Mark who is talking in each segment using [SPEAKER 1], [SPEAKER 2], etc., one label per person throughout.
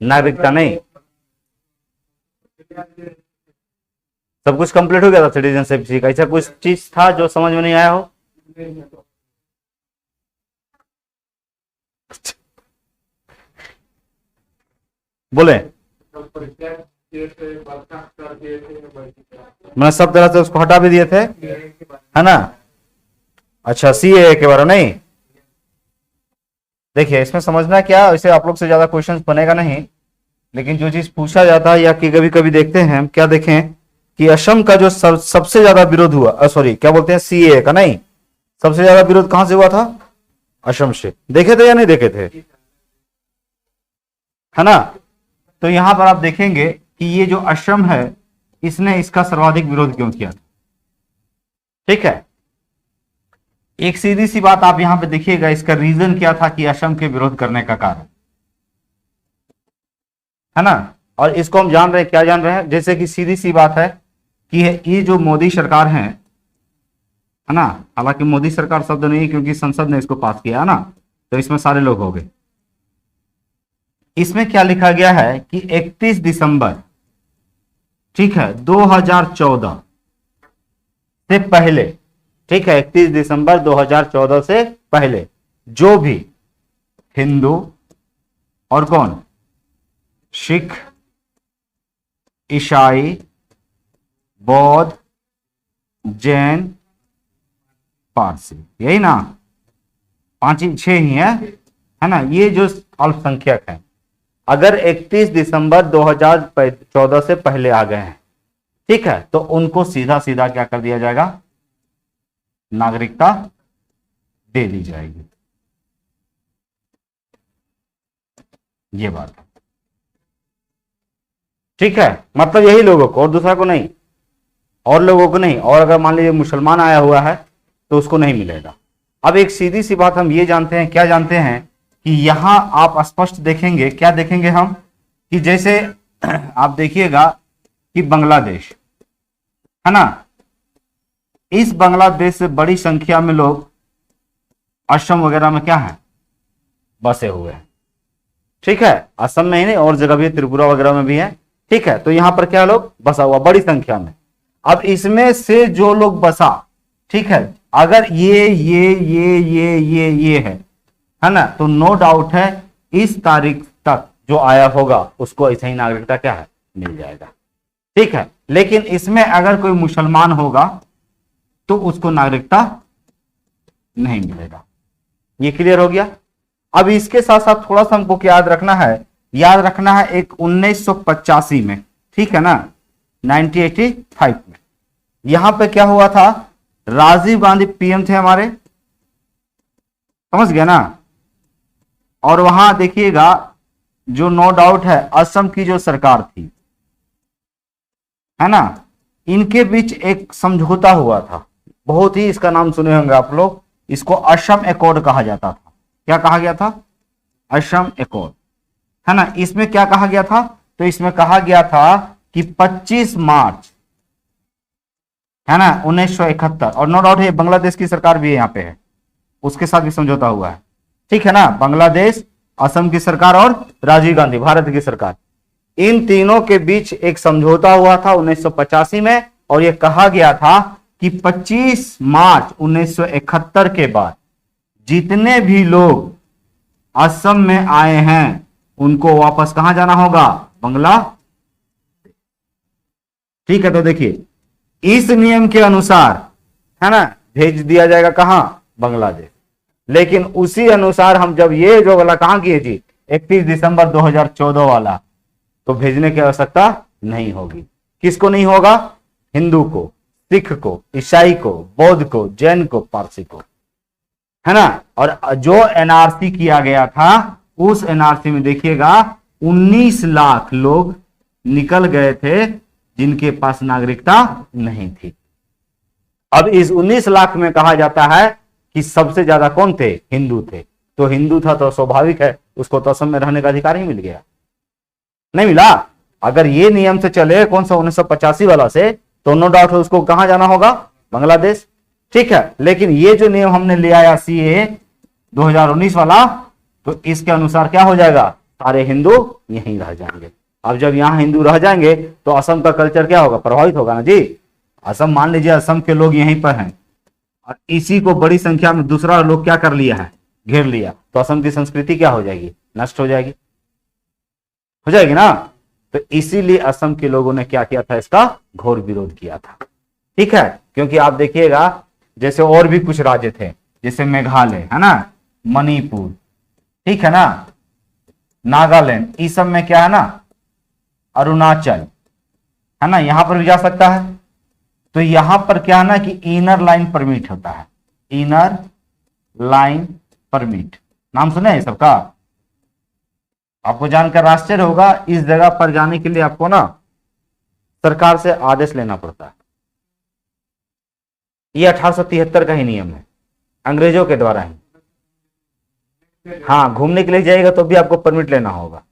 [SPEAKER 1] नागरिकता नहीं, सब कुछ कंप्लीट हो गया था सिटीजनशिप का। ऐसा कुछ चीज था जो समझ में नहीं आया हो? बोले मैं सब तरह से उसको हटा भी दिए थे, है ना। अच्छा, सीएए के बारे में नहीं। देखिए इसमें समझना क्या, वैसे आप लोग से ज्यादा क्वेश्चंस बनेगा नहीं, लेकिन जो चीज पूछा जाता है या कि कभी कभी देखते हैं हम, क्या देखें कि असम का जो सबसे ज्यादा विरोध हुआ, सॉरी क्या बोलते हैं, सीएए का नहीं, सबसे ज्यादा विरोध कहां से हुआ था? असम से। देखे थे या नहीं देखे थे? है ना। तो यहां पर आप देखेंगे कि ये जो असम है, इसने इसका सर्वाधिक विरोध क्यों किया था? ठीक है, एक सीधी सी बात आप यहां पे देखिएगा, इसका रीजन क्या था कि असम के विरोध करने का कारण, है ना। और इसको हम जान रहे हैं, क्या जान रहे हैं, जैसे कि सीधी सी बात है कि ये जो मोदी सरकार है ना, हालांकि मोदी सरकार शब्द नहीं क्योंकि संसद ने इसको पास किया है ना, तो इसमें सारे लोग हो गए। इसमें क्या लिखा गया है कि 31 दिसंबर, ठीक है, 2014 से पहले, ठीक है, 31 दिसंबर 2014 से पहले जो भी हिंदू और कौन, सिख, ईसाई, बौद्ध, जैन, पारसी, यही ना, 5-6 ही है ना, ये जो अल्पसंख्यक है, अगर 31 दिसंबर 2014 से पहले आ गए हैं, ठीक है, तो उनको सीधा सीधा क्या कर दिया जाएगा, नागरिकता दे दी जाएगी। ये बात है, ठीक है, मतलब यही लोगों को, और दूसरा को नहीं, और लोगों को नहीं। और अगर मान लीजिए मुसलमान आया हुआ है तो उसको नहीं मिलेगा। अब एक सीधी सी बात हम ये जानते हैं, क्या जानते हैं कि यहां आप स्पष्ट देखेंगे, क्या देखेंगे हम, कि जैसे आप देखिएगा कि बांग्लादेश है ना, इस बांग्लादेश से बड़ी संख्या में लोग असम वगैरह में क्या है, बसे हुए हैं, ठीक है, असम में ही नहीं और जगह भी, त्रिपुरा वगैरह में भी है, ठीक है। तो यहां पर क्या लोग बसा हुआ बड़ी संख्या में। अब इसमें से जो लोग बसा, ठीक है, अगर ये है ना, तो नो डाउट है इस तारीख तक जो आया होगा उसको ऐसे ही नागरिकता क्या है, मिल जाएगा, ठीक है। लेकिन इसमें अगर कोई मुसलमान होगा तो उसको नागरिकता नहीं मिलेगा। ये क्लियर हो गया। अब इसके साथ साथ थोड़ा सा हमको क्या याद रखना है एक 1985 में, ठीक है ना, 1985 में यहां पे क्या हुआ था, राजीव गांधी पीएम थे हमारे, समझ गया ना। और वहां देखिएगा जो नो डाउट है असम की जो सरकार थी, है ना, इनके बीच एक समझौता हुआ था, बहुत ही इसका नाम सुने होंगे आप लोग, इसको असम एकॉर्ड कहा जाता था। क्या कहा गया था, असम एकॉर्ड, है ना। इसमें क्या कहा गया था, तो इसमें कहा गया था कि 25 मार्च, है ना, 1971, और नो डाउट है बांग्लादेश की सरकार भी यहाँ पे है, उसके साथ भी समझौता हुआ है, ठीक है ना, बांग्लादेश, असम की सरकार और राजीव गांधी भारत की सरकार, इन तीनों के बीच एक समझौता हुआ था 1985 में। और यह कहा गया था कि 25 मार्च 1971 के बाद जितने भी लोग असम में आए हैं उनको वापस कहां जाना होगा, बांग्लादेश, ठीक है। तो देखिए इस नियम के अनुसार, है ना, भेज दिया जाएगा कहां, बांग्लादेश। लेकिन उसी अनुसार हम जब ये जो वाला कहां किए जी, 31 दिसंबर 2014 वाला, तो भेजने की आवश्यकता नहीं होगी। किसको नहीं होगा, हिंदू को, सिख को, ईसाई को, बौद्ध को, जैन को, पारसी को, है ना। और जो एनआरसी किया गया था उस एनआरसी में देखिएगा 19 लाख लोग निकल गए थे जिनके पास नागरिकता नहीं थी। अब इस 19 लाख में कहा जाता है कि सबसे ज्यादा कौन थे, हिंदू थे। तो हिंदू था तो स्वाभाविक है उसको तो असम में रहने का अधिकार ही मिल गया, नहीं मिला। अगर ये नियम से चले कौन सा 1985 वाला से, तो नो डाउट है उसको कहां जाना होगा, बांग्लादेश, ठीक है। लेकिन ये जो नियम हमने ले आया सीए 2019 वाला, तो इसके अनुसार क्या हो जाएगा, सारे हिंदू यहीं रह जाएंगे। अब जब यहाँ हिंदू रह जाएंगे तो असम का कल्चर क्या होगा, प्रभावित होगा ना जी। असम, मान लीजिए असम के लोग यहीं पर हैं और इसी को बड़ी संख्या में दूसरा लोग क्या कर लिया है, घेर लिया, तो असम की संस्कृति क्या हो जाएगी, नष्ट हो जाएगी, हो जाएगी ना। तो इसीलिए असम के लोगों ने क्या किया था, इसका घोर विरोध किया था। ठीक है, क्योंकि आप देखिएगा जैसे और भी कुछ राज्य थे, जैसे मेघालय है ना, मणिपुर, ठीक है ना, नागालैंड, इस सब में क्या है ना, अरुणाचल है ना, यहां पर भी जा सकता है। तो यहां पर क्या है ना कि इनर लाइन परमिट होता है, इनर लाइन परमिट, नाम सुने हैं सबका, आपको जानकर आश्चर्य होगा। इस जगह पर जाने के लिए आपको ना सरकार से आदेश लेना पड़ता है। ये 1873 का ही नियम है, अंग्रेजों के द्वारा ही। हाँ, घूमने के लिए जाएगा तो भी आपको परमिट लेना होगा,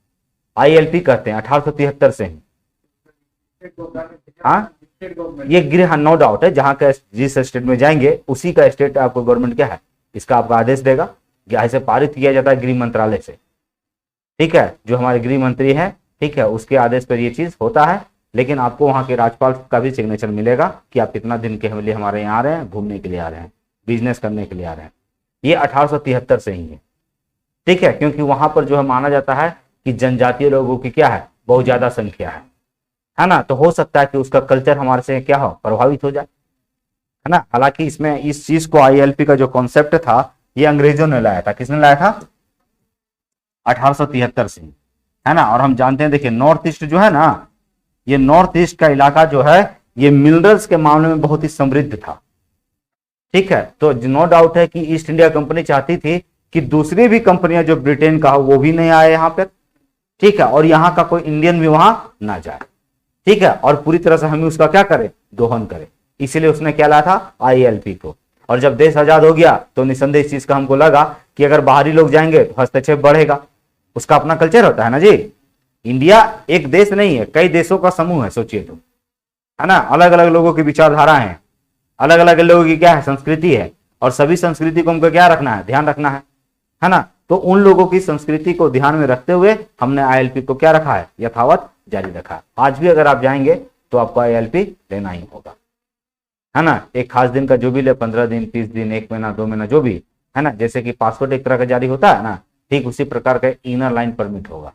[SPEAKER 1] ILP कहते हैं 1873 से ही। हाँ, ये गृह नो डाउट है, जहां का जिस स्टेट में जाएंगे उसी का स्टेट आपको गवर्नमेंट क्या है, इसका आपका आदेश देगा। ऐसे पारित किया जाता है गृह मंत्रालय से, ठीक है, जो हमारे गृह मंत्री हैं, ठीक है, उसके आदेश पर ये चीज होता है। लेकिन आपको वहां के राज्यपाल का भी सिग्नेचर मिलेगा कि आप कितना दिन के लिए हमारे यहाँ आ रहे हैं, घूमने के लिए आ रहे हैं, बिजनेस करने के लिए आ रहे हैं। ये 1873 से ही है, ठीक है, क्योंकि वहां पर जो है माना जाता है कि जनजातीय लोगों की क्या है, बहुत ज्यादा संख्या है ना। तो हो सकता है कि उसका कल्चर हमारे से क्या हो, प्रभावित हो जाए, है ना। हालांकि इसमें इस चीज को ILP का जो कॉन्सेप्ट था ये अंग्रेजों ने लाया था। किसने लाया था, 1873 से, है ना। और हम जानते हैं, देखिए नॉर्थ ईस्ट जो है ना, ये नॉर्थ ईस्ट का इलाका जो है ये मिनरल्स के मामले में बहुत ही समृद्ध था, ठीक है। तो नो डाउट है कि ईस्ट इंडिया कंपनी चाहती थी कि दूसरी भी कंपनियां जो ब्रिटेन का हो वो भी नहीं आए यहाँ पर, ठीक है, और यहाँ का कोई इंडियन भी वहां ना जाए, ठीक है, और पूरी तरह से हमें उसका क्या करें, दोहन करें। इसीलिए उसने क्या लाया था, ILP को। और जब देश आजाद हो गया तो निसंदेह इस चीज का हमको लगा कि अगर बाहरी लोग जाएंगे तो हस्तक्षेप बढ़ेगा, उसका अपना कल्चर होता है ना जी। इंडिया एक देश नहीं है, कई देशों का समूह है, सोचिए तो, है ना। अलग अलग लोगों की विचारधारा है, अलग अलग लोगों की क्या है, संस्कृति है, और सभी संस्कृति को हमको क्या रखना है, ध्यान रखना है ना। तो उन लोगों की संस्कृति को ध्यान में रखते हुए हमने ILP को क्या रखा है, यथावत जारी रखा। आज भी अगर आप जाएंगे तो आपको ILP लेना ही होगा, है ना। एक खास दिन का जो भी ले, 15 दिन, 30 दिन, 1 महीना, 2 महीना, जो भी, है ना। जैसे कि पासपोर्ट एक तरह का जारी होता है ना, ठीक उसी प्रकार का इनर लाइन परमिट होगा,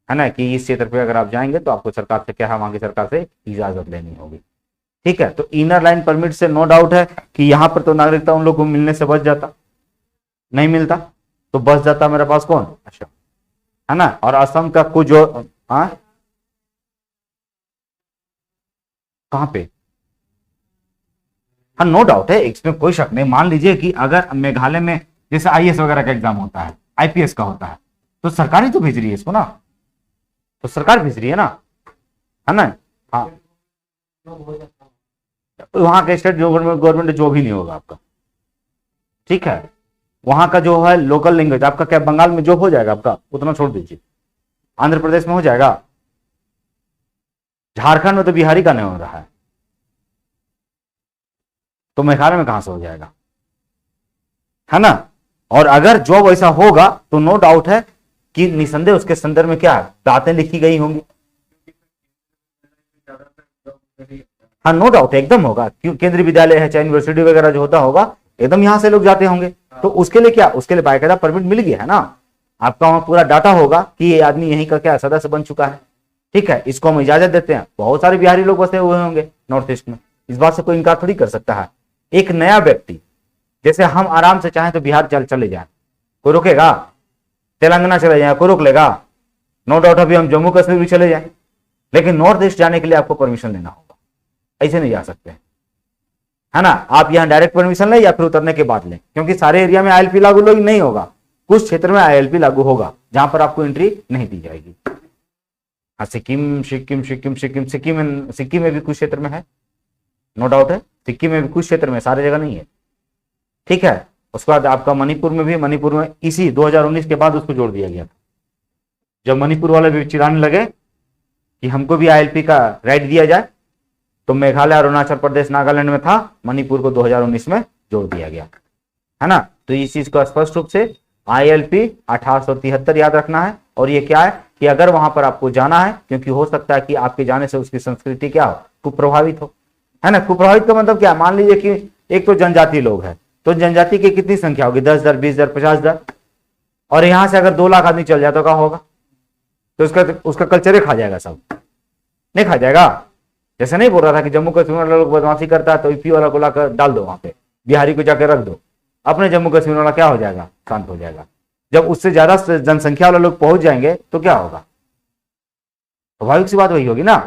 [SPEAKER 1] है ना, कि इस क्षेत्र पे अगर आप जाएंगे तो आपको सरकार से क्या है, वहां की सरकार से इजाजत लेनी होगी, ठीक है। तो इनर लाइन परमिट से नो डाउट है कि यहां पर तो नागरिकता उन लोगों को मिलने से बच जाता, नहीं मिलता तो बच जाता मेरे पास कौन, असम, है ना। और असम का कुछ जो, हाँ कहां पे, हाँ नो डाउट है, इसमें कोई शक नहीं। मान लीजिए कि अगर मेघालय में जैसे IAS वगैरह का एग्जाम होता है, IPS का होता है, तो सरकार ही तो भेज रही है इसको ना, तो सरकार भेज रही है ना। हाँ, वहां का स्टेट गवर्नमेंट जॉब ही नहीं होगा आपका, ठीक है। वहां का जो है लोकल लैंग्वेज आपका क्या, बंगाल में जॉब हो जाएगा आपका, उतना छोड़ दीजिए, आंध्र प्रदेश में हो जाएगा, झारखंड में तो बिहारी का नहीं हो रहा है, तो मेघालय में कहां से हो जाएगा, है ना। और अगर जॉब ऐसा होगा तो नो डाउट है कि निसंदेह उसके संदर्भ में क्या बातें लिखी गई होंगी, हाँ नो डाउट एकदम होगा। क्यों, केंद्रीय विद्यालय है, चाहे यूनिवर्सिटी वगैरह जो होता होगा, एकदम यहां से लोग जाते होंगे, तो उसके लिए क्या, उसके लिए बाकायदा परमिट मिल गया है ना, आपका वहां पूरा डाटा होगा कि ये आदमी यहीं का क्या सदस्य बन चुका है, ठीक है, इसको हम इजाजत देते हैं। बहुत सारे बिहारी लोग बसे हुए होंगे नॉर्थ ईस्ट में, इस बात से कोई इनकार थोड़ी कर सकता है। एक नया व्यक्ति, जैसे हम आराम से चाहें तो बिहार चले जाए, कोई रोकेगा, तेलंगाना चले जाए, कोई रोक लेगा, नो डाउट अभी हम जम्मू कश्मीर भी चले जाए, लेकिन नॉर्थ ईस्ट जाने के लिए आपको परमिशन लेना होगा, ऐसे नहीं जा सकते, है ना। आप यहाँ डायरेक्ट परमिशन लें या फिर उतरने के बाद लें, क्योंकि सारे एरिया में ILP लागू नहीं होगा, कुछ क्षेत्र में ILP लागू होगा जहां पर आपको एंट्री नहीं दी जाएगी। हाँ, सिक्किम में भी कुछ क्षेत्र में है, नो डाउट है, सिक्किम में भी कुछ क्षेत्र में, सारे जगह नहीं है, ठीक है। उसके बाद आपका मणिपुर में भी, मणिपुर में इसी 2019 के बाद उसको जोड़ दिया गया था, जब मणिपुर वाले भी चिढ़ाने लगे कि हमको भी ILP का राइट दिया जाए, तो मेघालय, अरुणाचल प्रदेश, नागालैंड में था, मणिपुर को 2019 में जोड़ दिया गया, है ना। तो इस चीज को स्पष्ट रूप से ILP 1873 याद रखना है, और ये क्या है कि अगर वहां पर आपको जाना है, क्योंकि हो सकता है कि आपके जाने से उसकी संस्कृति क्या हो, कुप्रभावित हो, है ना। कुप्रभावित का मतलब क्या, मान लीजिए कि एक तो जनजाति लोग हैं, तो जनजाति की कितनी संख्या होगी, 10,000, 20,000, 50,000, और यहां से अगर 2 लाख आदमी चल जाए तो क्या होगा, तो उसका कल्चर ही खा जाएगा, सब नहीं खा जाएगा। जैसे नहीं बोल रहा था कि जम्मू कश्मीर वाला लोग बदमाशी करता है तो यूपी वाला को लाकर डाल दो वहां पे, बिहारी को जाकर रख दो, अपने जम्मू कश्मीर वाला क्या हो जाएगा, शांत हो जाएगा। जब उससे ज्यादा जनसंख्या वाले लोग पहुंच जाएंगे तो क्या होगा, स्वाभाविक सी बात वही होगी ना।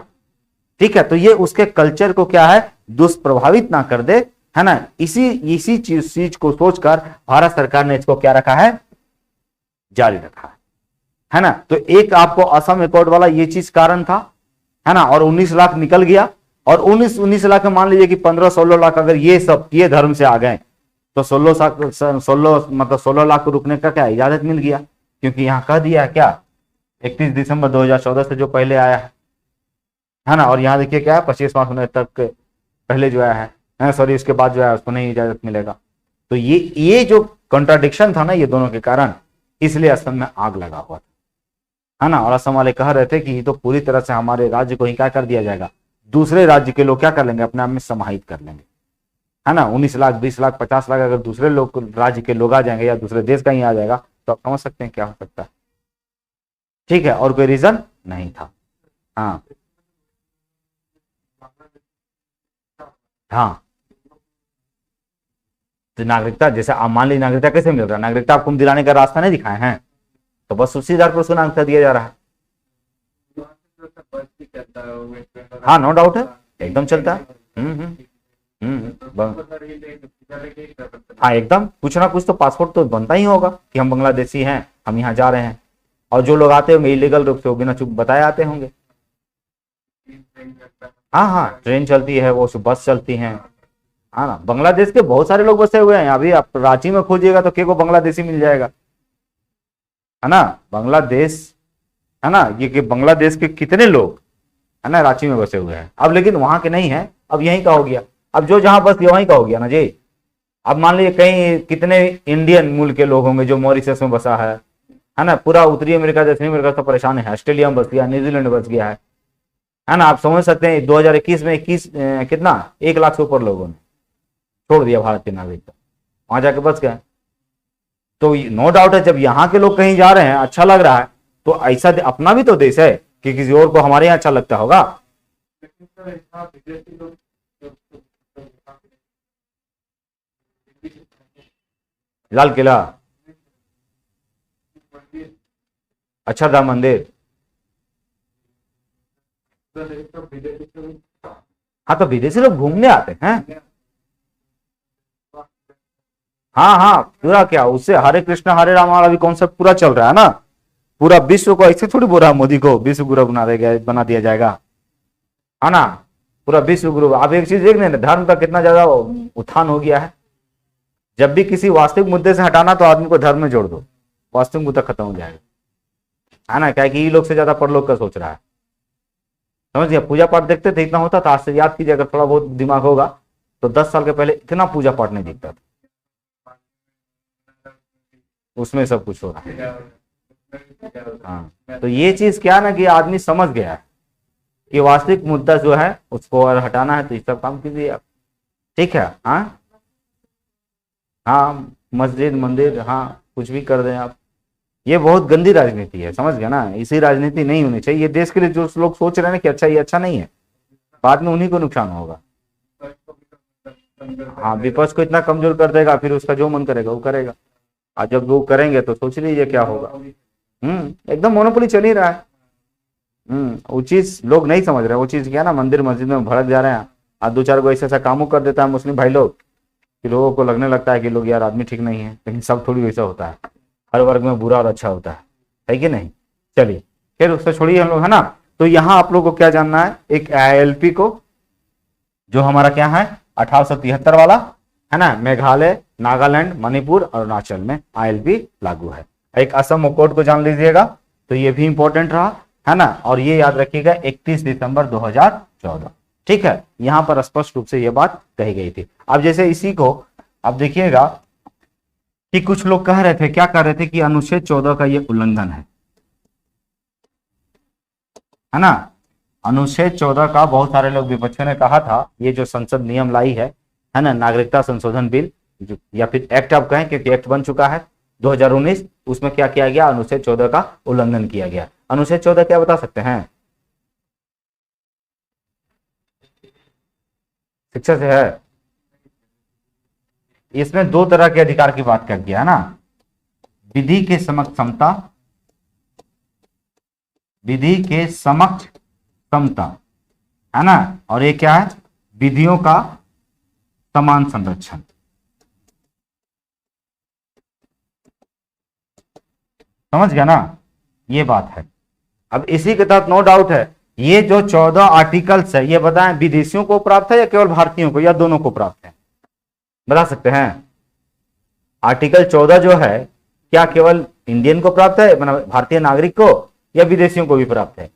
[SPEAKER 1] ठीक है, तो ये उसके कल्चर को क्या है, दुष्प्रभावित ना कर दे, है ना। इसी चीज को सोचकर भारत सरकार ने इसको क्या रखा है, जारी रखा है ना। तो एक आपको असम अकॉर्ड वाला ये चीज कारण था, है ना, और 19 लाख निकल गया, और 19 लाख में मान लीजिए कि 15-16 लाख अगर ये सब ये धर्म से आ गए तो 16 लाख को रुकने का क्या इजाजत मिल गया, क्योंकि यहां कह दिया है क्या, 31 दिसंबर 2014 से जो पहले आया है ना। और यहां देखिए क्या है, 25 मार्च होने तक पहले जो आया है, सॉरी उसके बाद जो है उसको नहीं इजाजत मिलेगा। तो ये जो कॉन्ट्राडिक्शन था ना ये दोनों के कारण, इसलिए असम में आग लगा हुआ था, है ना। और असम वाले कह रहे थे कि ये तो पूरी तरह से हमारे राज्य को ही क्या कर दिया जाएगा, दूसरे राज्य के लोग क्या कर लेंगे, अपने आप में समाहित कर लेंगे, है ना। 19 लाख, 20 लाख, 50 लाख अगर दूसरे लोग राज्य के लोग आ जाएंगे या दूसरे देश का ही आ जाएगा तो आप समझ सकते हैं क्या हो सकता है। ठीक है, और कोई रीजन नहीं था। हाँ हाँ, तो नागरिकता, जैसे आप मान लीजिए नागरिकता कैसे मिल रहा है, नागरिकता आपको दिलाने का रास्ता नहीं दिखाए हैं, तो बस उसी आधार पर उसको नागरिकता दिया जा रहा है। हाँ नो डाउट है, एकदम चलता है। हाँ एकदम, कुछ ना कुछ तो पासपोर्ट तो बनता ही होगा कि हम बांग्लादेशी हैं, हम यहाँ जा रहे हैं। और जो लोग आते होंगे इलीगल रूप से, वो बिना चुप बताए आते होंगे। हाँ हाँ, ट्रेन चलती है, वो बस चलती है, हाँ ना। बांग्लादेश के बहुत सारे लोग बसे हुए हैं, अभी आप रांची में खोजिएगा तो को बांग्लादेशी मिल जाएगा, है ना। बांग्लादेश, है ना, ये कि बांग्लादेश के कितने लोग, है ना, रांची में बसे हुए हैं। अब लेकिन वहां के नहीं है, अब यहीं का हो गया। अब जो जहां बस गया वहीं का हो गया ना जी। अब मान लीजिए कहीं कितने इंडियन मूल के लोग होंगे जो मॉरिशस में बसा है ना। पूरा उत्तरी अमेरिका, दक्षिणी अमेरिका तो परेशान है, ऑस्ट्रेलिया में बस गया, न्यूजीलैंड बस गया है ना। आप समझ सकते हैं 2021 में कितना 1 लाख से ऊपर लोगों ने छोड़ दिया भारत के नागरिकता, वहां जाके बस गए। तो नो डाउट है, जब यहाँ के लोग कहीं जा रहे हैं अच्छा लग रहा है, तो ऐसा अपना भी तो देश है कि किसी और को हमारे यहाँ अच्छा लगता होगा। लाल किला, अक्षरधाम मंदिर, हाँ तो विदेशी लोग घूमने आते हैं। हाँ हाँ, पूरा क्या, उससे हरे कृष्ण हरे राम वाला भी कॉन्सेप्ट पूरा चल रहा है ना। पूरा विश्व को ऐसे थोड़ी बोल रहा मोदी को विश्व गुरु बना दिया जाएगा, है ना। पूरा विश्व गुरु, आप एक चीज देख लें, धर्म का कितना ज्यादा उत्थान हो गया है। जब भी किसी वास्तविक मुद्दे से हटाना तो आदमी को धर्म में जोड़ दो, वास्तविक मुद्दा खत्म हो जाएगा, है ना। क्या कि ये लोग से ज्यादा परलोक का सोच रहा है, समझ गया। पूजा पाठ देखते थे इतना होता था, आज से याद कीजिए अगर थोड़ा बहुत दिमाग होगा तो 10 साल के पहले इतना पूजा पाठ नहीं दिखता था, उसमें सब कुछ हो रहा है। हाँ, तो ये चीज क्या ना कि आदमी समझ गया है कि वास्तविक मुद्दा जो है उसको और हटाना है, तो ये सब काम कीजिए आप। ठीक है, हाँ हाँ, मस्जिद मंदिर, हाँ कुछ भी कर दें आप। ये बहुत गंदी राजनीति है, समझ गया ना। इसी राजनीति नहीं होनी चाहिए। ये देश के लिए जो लोग सोच रहे हैं ना कि अच्छा ये अच्छा नहीं है, बाद में उन्हीं को नुकसान होगा। हाँ, विपक्ष को इतना कमजोर कर देगा, फिर उसका जो मन करेगा वो करेगा। और जब वो करेंगे तो सोच लीजिए क्या होगा। एकदम मोनोपोली चल ही रहा है। वो चीज लोग नहीं समझ रहे। वो चीज क्या ना, मंदिर मस्जिद में भड़क जा रहे हैं, और 2-4 को ऐसा कामों कर देता है मुस्लिम भाई लोग कि लोगों को लगने लगता है कि लोग यार आदमी ठीक नहीं है। लेकिन सब थोड़ी वैसा होता है, हर वर्ग में बुरा और अच्छा होता है कि नहीं। चलिए फिर उससे छोड़िए हम लोग, है ना। तो यहाँ आप लोग को क्या जानना है, एक ILP को जो हमारा क्या है 1873 वाला, है ना, मेघालय, नागालैंड, मणिपुर, अरुणाचल में ILP लागू है। एक असम अकॉर्ड को जान लीजिएगा, तो ये भी इंपॉर्टेंट रहा, है ना। और ये याद रखिएगा 31 दिसंबर 2014। ठीक है, यहां पर स्पष्ट रूप से ये बात कही गई थी। अब जैसे इसी को अब देखिएगा कि कुछ लोग कह रहे थे, क्या कह रहे थे कि अनुच्छेद 14 का ये उल्लंघन है। है ना। अनुच्छेद 14 का बहुत सारे लोग विपक्षियों ने कहा था ये जो संसद नियम लाई है ना, नागरिकता संशोधन बिल या फिर एक्ट आप कहें, क्योंकि एक्ट बन चुका है 2019, उसमें क्या किया गया, अनुच्छेद 14 का उल्लंघन किया गया। अनुच्छेद 14 क्या बता सकते हैं, शिक्षा से है। इसमें दो तरह के अधिकार की बात कर दिया है ना, विधि के समक्ष समता, विधि के समक्ष समता, है ना, और ये क्या है, विधियों का समान संरक्षण। समझ गया ना, ये बात है। अब इसी के तहत नो डाउट है ये जो 14 आर्टिकल्स है ये बताएं विदेशियों को प्राप्त है या केवल भारतीयों को, या दोनों को प्राप्त है, बता सकते हैं। आर्टिकल 14 जो है क्या केवल इंडियन को प्राप्त है, मतलब भारतीय नागरिक को, या विदेशियों को भी प्राप्त है,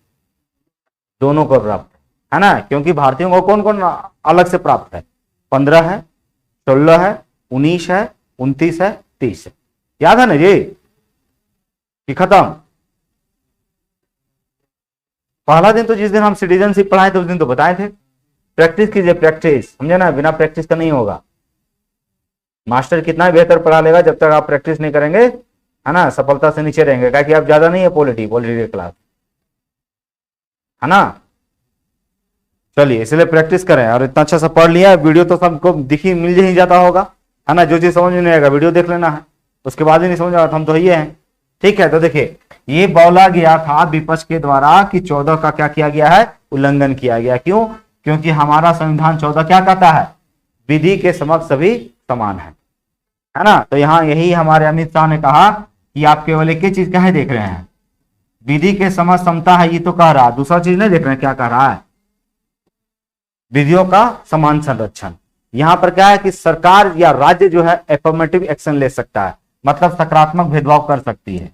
[SPEAKER 1] दोनों को प्राप्त है ना, क्योंकि भारतीयों को कौन कौन अलग से प्राप्त है, 15 है, 16 है, 19 है, 29 है, 30 है, याद है ना जी कि खत्म। पहला दिन तो जिस दिन हम सिटीजनशिप पढ़ाए थे उस दिन तो बताए थे, प्रैक्टिस कीजिए, प्रैक्टिस, समझे ना, बिना प्रैक्टिस का नहीं होगा। मास्टर कितना बेहतर पढ़ा लेगा, जब तक आप प्रैक्टिस नहीं करेंगे, है ना, सफलता से नीचे रहेंगे, क्या कि आप ज्यादा नहीं है पॉलिटी क्लास, है ना। चलिए इसलिए प्रैक्टिस करें, और इतना अच्छा सा पढ़ लिया, वीडियो तो सबको दिखी मिल ही जाता होगा, है ना। जो चीज समझ में नहीं आएगा वीडियो देख लेना है, उसके बाद ही नहीं समझ आएगा, हम तो ये हैं। ठीक है, तो देखिए ये बोला गया था विपक्ष के द्वारा कि 14 का क्या किया गया है, उल्लंघन किया गया। क्यों, क्योंकि हमारा संविधान 14 क्या कहता है, विधि के समक्ष सभी समान है ना। तो यहां यही हमारे अमित शाह ने कहा कि आप केवल एक ही चीज कहे देख रहे हैं, विधि के समक्ष समता है, ये तो कह रहा है, दूसरा चीज नहीं देख रहे हैं, क्या कह रहा है, विधियों का समान संरक्षण। यहां पर क्या है कि सरकार या राज्य जो है एफर्मेटिव एक्शन ले सकता है, मतलब सकारात्मक भेदभाव कर सकती है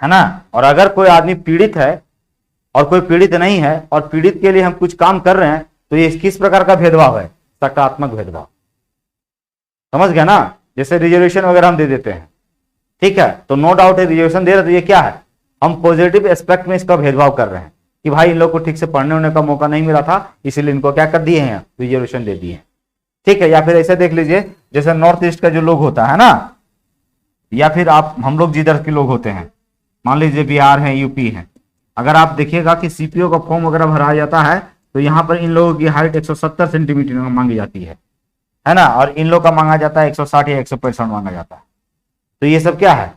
[SPEAKER 1] ना। और अगर कोई आदमी पीड़ित है और कोई पीड़ित नहीं है, और पीड़ित के लिए हम कुछ काम कर रहे हैं, तो ये किस प्रकार का भेदभाव है, सकारात्मक भेदभाव। समझ गया ना, जैसे रिजर्वेशन वगैरह हम दे देते हैं, ठीक है, तो नो डाउट है रिजर्वेशन दे रहे, तो ये क्या है, हम पॉजिटिव एस्पेक्ट में इसका भेदभाव कर रहे हैं कि भाई इन लोग को ठीक से पढ़ने होने का मौका नहीं मिला था, इसीलिए इनको क्या कर दिए हैं, रिजर्वेशन दे दिए। ठीक है, या फिर ऐसे देख लीजिए जैसे नॉर्थ ईस्ट का जो लोग होता है ना, या फिर आप हम लोग जिधर के लोग होते हैं, मान लीजिए बिहार है, यूपी है, अगर आप देखिएगा कि सीपीओ का फॉर्म वगैरह भराया जाता है, तो यहाँ पर इन लोगों की हाइट 170 सेंटीमीटर मांगी जाती है ना, और इन लोग का मांगा जाता है 160 या 165 मांगा जाता है। तो ये सब क्या है,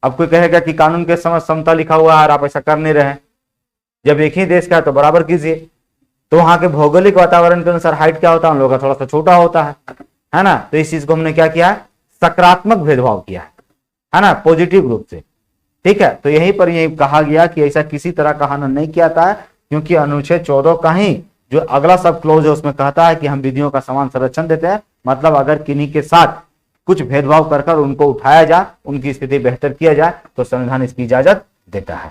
[SPEAKER 1] अब कोई कहेगा कि कानून के समक्ष समता लिखा हुआ है और आप ऐसा कर नहीं रहे, जब एक ही देश का है तो बराबर कीजिए। तो वहां के भौगोलिक वातावरण के अनुसार हाइट क्या होता है, उन लोगों का थोड़ा सा छोटा होता है ना। तो इस चीज को हमने क्या किया है, सकारात्मक भेदभाव किया है ना, पॉजिटिव रूप से। ठीक है, तो यहीं पर यही कहा गया कि ऐसा किसी तरह का हनन नहीं किया था, क्योंकि अनुच्छेद 14 का ही जो अगला सब क्लोज है उसमें कहता है कि हम विधियों का समान संरक्षण देते हैं, मतलब अगर किन्हीं के साथ कुछ भेदभाव कर उनको उठाया जाए, उनकी स्थिति बेहतर किया जाए, तो संविधान इसकी इजाजत देता है।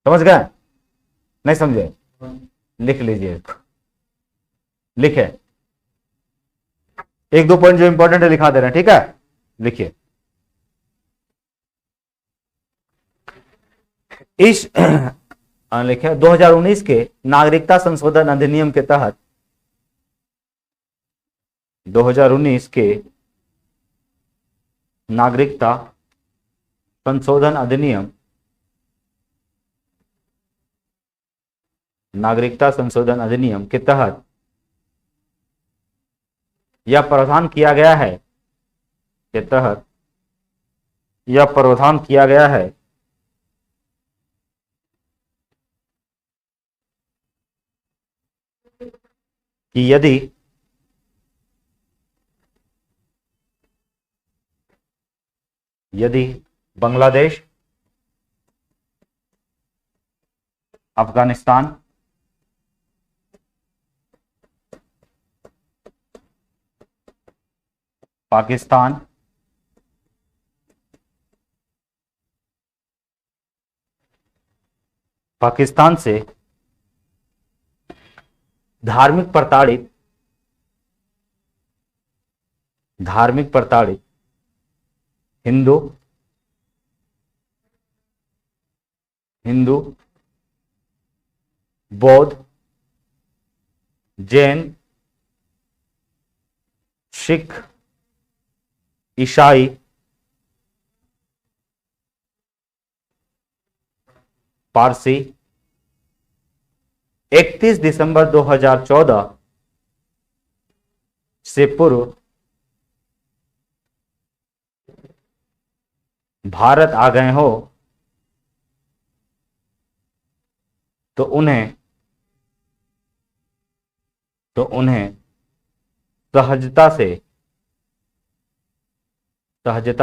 [SPEAKER 1] समझ गए, नहीं समझे, लिख लीजिए, लिखे, एक दो पॉइंट जो इंपॉर्टेंट है लिखा दे रहे हैं, ठीक है, लिखिए। इस लिखे 2019 के नागरिकता संशोधन अधिनियम के तहत, 2019 के नागरिकता संशोधन अधिनियम, नागरिकता संशोधन अधिनियम के तहत यह प्रावधान किया गया है, के तहत यह प्रावधान किया गया है कि यदि बांग्लादेश, अफगानिस्तान, पाकिस्तान, पाकिस्तान से धार्मिक प्रताड़ित हिंदू हिंदू, बौद्ध, जैन, सिख, ईसाई, पारसी 31 दिसंबर 2014 से पूर्व भारत आ गए हो तो उन्हें सहजता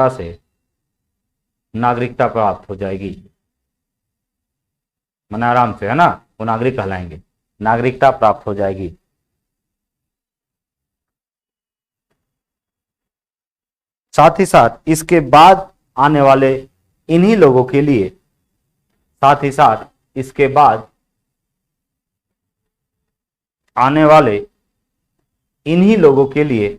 [SPEAKER 1] से नागरिकता प्राप्त हो जाएगी। माने आराम से, है ना, वो नागरिक कहलाएंगे, नागरिकता प्राप्त हो जाएगी। साथ ही साथ इसके बाद आने वाले इन्हीं लोगों के लिए, साथ ही साथ इसके बाद आने वाले इन्हीं लोगों के लिए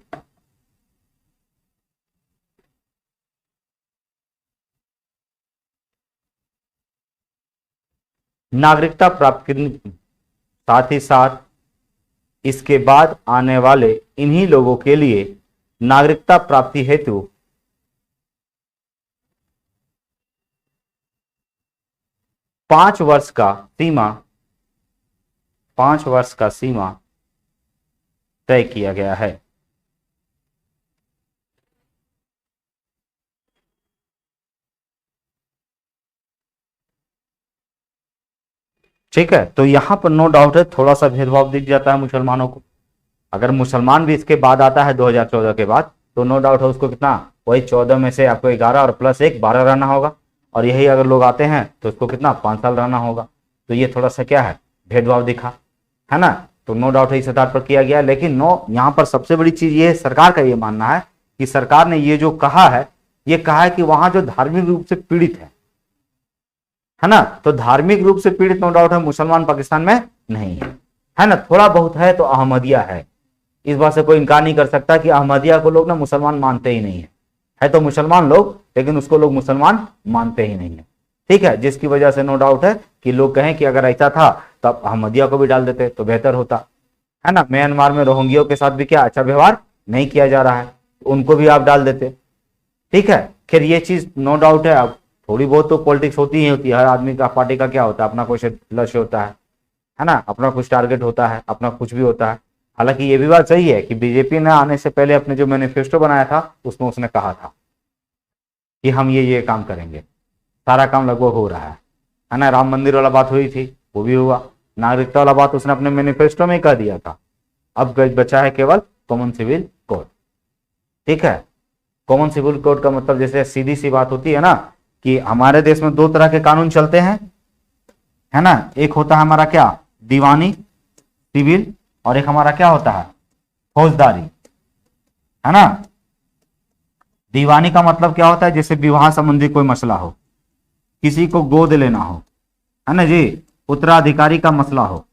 [SPEAKER 1] नागरिकता प्राप्त करने, साथ ही साथ इसके बाद आने वाले इन्हीं लोगों के लिए नागरिकता प्राप्ति हेतु 5 वर्ष का सीमा तय किया गया है। ठीक है, तो यहां पर नो डाउट है थोड़ा सा भेदभाव दिख जाता है मुसलमानों को। अगर मुसलमान भी इसके बाद आता है 2014 के बाद, तो नो डाउट है उसको कितना, वही 14 में से आपको 11 और प्लस 1 12 रहना होगा। और यही अगर लोग आते हैं तो उसको कितना 5 साल रहना होगा। तो ये थोड़ा सा क्या है, भेदभाव दिखा, है ना। तो नो डाउट है इस आधार पर किया गया। लेकिन नो, यहाँ पर सबसे बड़ी चीज ये सरकार का ये मानना है कि सरकार ने ये जो कहा है, ये कहा है कि वहां जो धार्मिक रूप से पीड़ित है ना, तो धार्मिक रूप से पीड़ित नो डाउट है मुसलमान पाकिस्तान में नहीं है ना। थोड़ा बहुत है तो अहमदिया है, इस बात से कोई इनकार नहीं कर सकता कि अहमदिया को लोग ना मुसलमान मानते ही नहीं है तो मुसलमान लोग, लेकिन उसको लोग मुसलमान मानते ही नहीं है। ठीक है, जिसकी वजह से नो डाउट है कि लोग कहें कि अगर ऐसा था तब अहमदिया को भी डाल देते तो बेहतर होता, है ना। म्यांमार में रोहिंग्या के साथ भी क्या अच्छा व्यवहार नहीं किया जा रहा है, उनको भी आप डाल देते। ठीक है, खैर ये चीज नो डाउट है। अब थोड़ी बहुत तो पॉलिटिक्स होती ही होती है, हर आदमी का, पार्टी का क्या होता है, अपना कुछ लक्ष्य होता है ना, अपना कुछ टारगेट होता है, अपना कुछ भी होता है। हालांकि ये भी बात सही है कि बीजेपी ने आने से पहले अपने जो मैनिफेस्टो बनाया था उसमें उसने कहा था कि हम ये काम करेंगे, सारा काम लगभग हो रहा है ना। राम मंदिर वाला बात हुई थी, वो भी हुआ। नागरिकता वाला बात उसने अपने मैनिफेस्टो में कह दिया था। अब बचा है केवल कॉमन सिविल कोड। ठीक है, कॉमन सिविल कोड का मतलब जैसे सीधी सी बात होती है ना कि हमारे देश में 2 तरह के कानून चलते हैं, है ना। एक होता है हमारा क्या, दीवानी सिविल, और एक हमारा क्या होता है, फौजदारी, है ना। दीवानी का मतलब क्या होता है, जैसे विवाह संबंधी कोई मसला हो, किसी को गोद लेना हो, है ना जी, उत्तराधिकारी का मसला हो,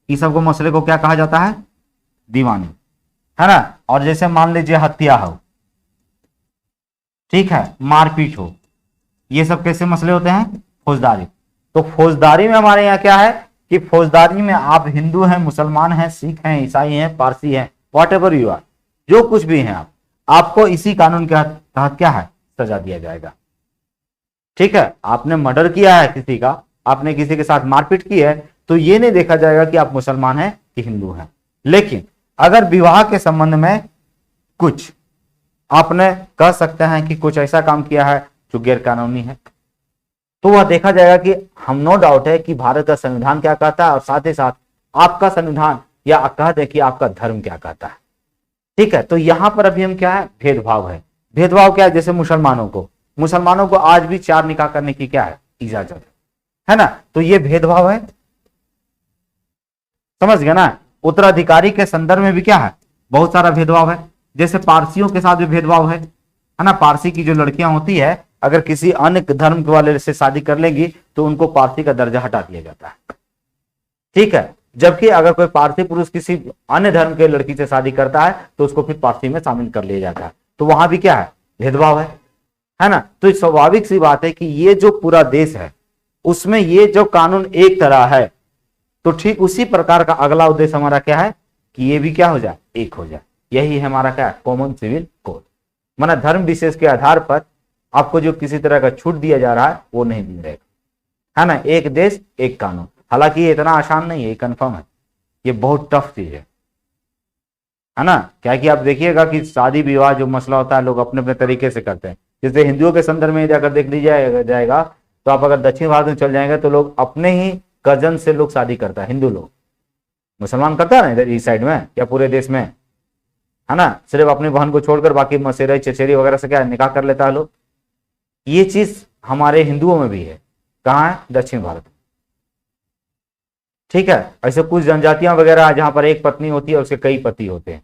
[SPEAKER 1] इस सब को मसले को क्या कहा जाता है, दीवानी, है ना। और जैसे मान लीजिए हत्या हो, ठीक है, मारपीट हो, ये सब कैसे मसले होते हैं, फौजदारी। तो फौजदारी में हमारे यहाँ क्या है कि फौजदारी में आप हिंदू हैं, मुसलमान हैं, सिख हैं, ईसाई हैं, पारसी हैं, वॉट एवर यू आर, जो कुछ भी हैं आप, आपको इसी कानून के तहत क्या है, सजा दिया जाएगा। ठीक है, आपने मर्डर किया है किसी का, आपने किसी के साथ मारपीट की है, तो ये नहीं देखा जाएगा कि आप मुसलमान हैं कि हिंदू हैं। लेकिन अगर विवाह के संबंध में कुछ आपने कह सकते हैं कि कुछ ऐसा काम किया है जो गैर कानूनी है, तो वह देखा जाएगा कि हम नो डाउट है कि भारत का संविधान क्या कहता है और साथ ही साथ आपका संविधान या कहते हैं कि आपका धर्म क्या कहता है। ठीक है, तो यहां पर अभी हम क्या है, भेदभाव है। भेदभाव क्या है, जैसे मुसलमानों को आज भी 4 निकाह करने की क्या है, इजाजत है ना। तो ये भेदभाव है, समझ गया ना। उत्तराधिकारी के संदर्भ में भी क्या है, बहुत सारा भेदभाव है। जैसे पारसियों के साथ भी भेदभाव है ना। पारसी की जो लड़कियां होती है, अगर किसी अन्य धर्म वाले से शादी कर लेंगी तो उनको पारसी का दर्जा हटा दिया जाता है। ठीक है, जबकि अगर कोई पारसी पुरुष किसी अन्य धर्म के लड़की से शादी करता है तो उसको फिर पारसी में शामिल कर लिया जाता है। तो वहां भी क्या है, भेदभाव है ना। तो स्वाभाविक सी बात है कि ये जो पूरा देश है उसमें ये जो कानून एक तरह है, तो ठीक उसी प्रकार का अगला उद्देश्य हमारा क्या है कि ये भी क्या हो जाए, एक हो जाए। यही है हमारा क्या, कॉमन सिविल कोड। माना धर्म विशेष के आधार पर आपको जो किसी तरह का छूट दिया जा रहा है वो नहीं दिया जाएगा, है ना। एक देश एक कानून, हालांकि ये इतना आसान नहीं है, ये कंफर्म है, ये बहुत टफ चीज है ना। क्या कि आप देखिएगा कि शादी विवाह जो मसला होता है लोग अपने अपने तरीके से करते हैं। जैसे हिंदुओं के संदर्भ में जाकर देख लीजिए जाएगा तो आप अगर दक्षिण भारत में चल जाएंगे तो लोग अपने ही कजन से लोग शादी करता है, हिंदू लोग। मुसलमान करता है ना इधर इस साइड में या पूरे देश में, है ना, सिर्फ अपनी बहन को छोड़कर बाकी मसेरे चचेरी वगैरह से क्या निकाह कर लेता है लोग। ये चीज हमारे हिंदुओं में भी है। कहाँ है, दक्षिण भारत में। ठीक है, ऐसे कुछ जनजातियां वगैरह जहां पर एक पत्नी होती है उसके कई पति होते हैं,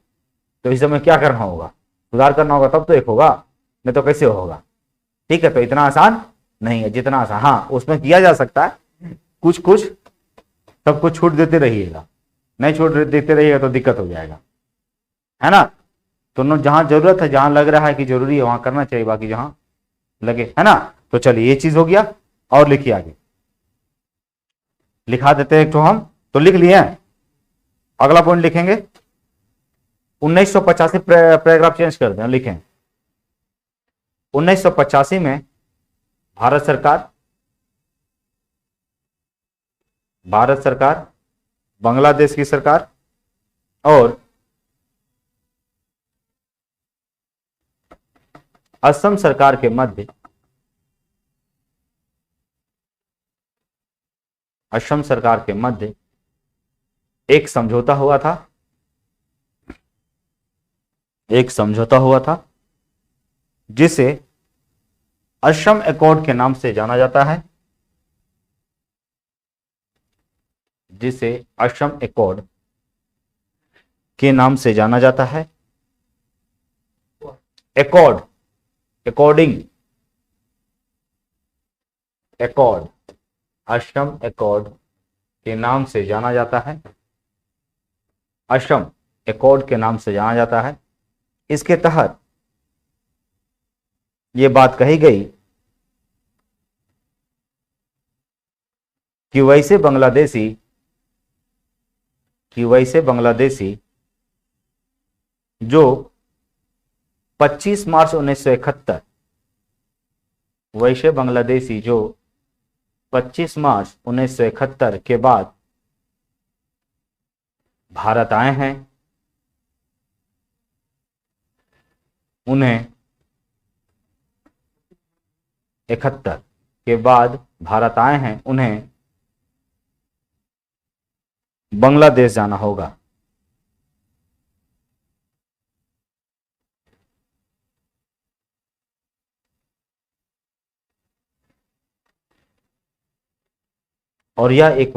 [SPEAKER 1] तो इस समय क्या करना होगा, सुधार करना होगा, तब तो एक होगा, नहीं तो कैसे होगा। ठीक है, तो इतना आसान नहीं है जितना आसान, हाँ उसमें किया जा सकता है, कुछ कुछ सबको छूट देते रहिएगा, नहीं छूट देते रहिएगा तो दिक्कत हो जाएगा, है ना। तो जहां जरूरत है, जहां लग रहा है कि जरूरी है वहां करना चाहिए, बाकी जहां लगे, है ना। तो चलिए ये चीज हो गया, और लिखिए आगे, लिखा देते हैं एक तो हम तो लिख लिए हैं। अगला पॉइंट लिखेंगे 1985 पैराग्राफ चेंज कर दें, लिखें 1985 में भारत सरकार, बांग्लादेश की सरकार और असम सरकार के मध्य एक समझौता हुआ था, जिसे असम एकॉर्ड के नाम से जाना जाता है, एकॉर्डिंग, असम एकॉर्ड के नाम से जाना जाता है, असम एकॉर्ड के नाम से जाना जाता है। इसके तहत यह बात कही गई कि वैसे बांग्लादेशी जो 25 मार्च 1971 वैसे बांग्लादेशी जो 25 मार्च 1971 के बाद भारत आए हैं, उन्हें 71 के बाद भारत आए हैं, उन्हें बांग्लादेश जाना होगा। और यह एक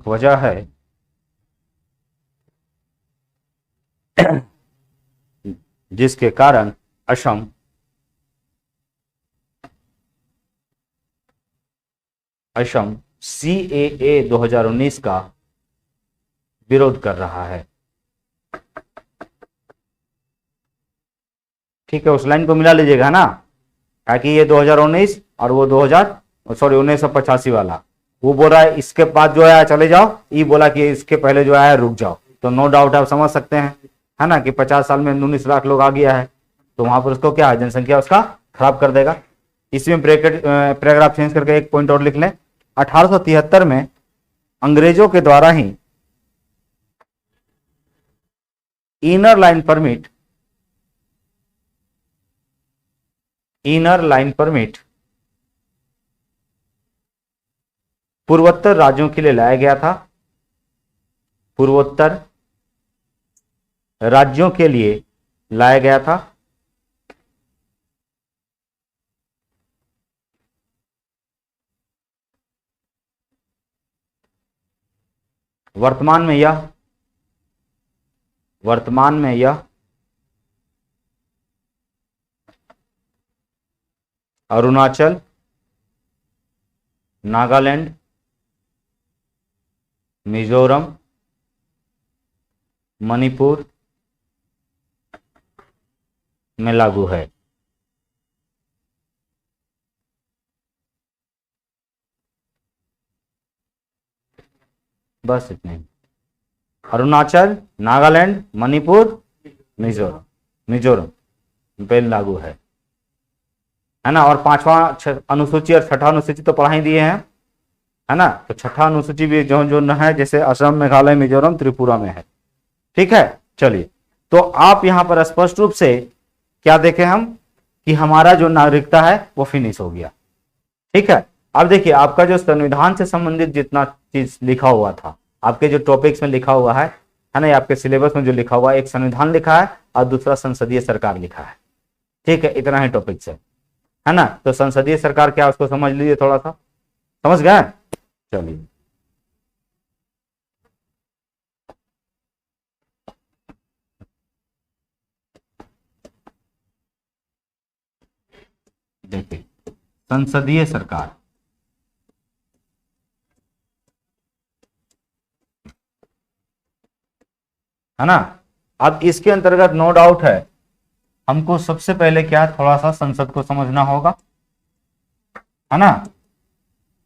[SPEAKER 1] वजह है, जिसके कारण असम CAA 2019 का विरोध कर रहा है। ठीक है, उस लाइन को मिला लीजिएगा ना, ताकि ये 2019 और वो 1985 वाला, वो बोल रहा है इसके बाद जो है चले जाओ, ये बोला कि इसके पहले जो है रुक जाओ। तो नो डाउट आप समझ सकते हैं, है ना, कि 50 साल में 19 लाख लोग आ गया है, तो वहां पर उसको क्या है, जनसंख्या उसका खराब कर देगा। इसमें ब्रैकेट पैराग्राफ चेंज करके एक पॉइंट और लिख लें, 1873 में अंग्रेजों के द्वारा ही इनर लाइन परमिट पूर्वोत्तर राज्यों के लिए लाया गया था, पूर्वोत्तर राज्यों के लिए लाया गया था। वर्तमान में यह अरुणाचल, नागालैंड, मिजोरम, मणिपुर में लागू है। बस इतने ही। अरुणाचल, नागालैंड, मणिपुर, मिजोरम पे लागू है ना। और 5वां अनुसूची और 6ठा अनुसूची तो पढ़ा ही दिए हैं, है ना। तो 6ठा अनुसूची भी जो जो न है, जैसे असम, मेघालय, मिजोरम, त्रिपुरा में है। ठीक है, चलिए। तो आप यहां पर स्पष्ट रूप से क्या देखें हम कि हमारा जो नागरिकता है वो फिनिश हो गया। ठीक है, अब देखिए आपका जो संविधान से संबंधित जितना चीज लिखा हुआ था, आपके जो टॉपिक्स में लिखा हुआ है ना, आपके सिलेबस में जो लिखा हुआ है, एक संविधान लिखा है और दूसरा संसदीय सरकार लिखा है। ठीक है, इतना ही टॉपिक्स है ना। तो संसदीय सरकार क्या, उसको समझ लीजिए, थोड़ा सा समझ गए। चलिए, देखिए संसदीय सरकार, है ना। अब इसके अंतर्गत नो डाउट है हमको सबसे पहले क्या, थोड़ा सा संसद को समझना होगा, है ना।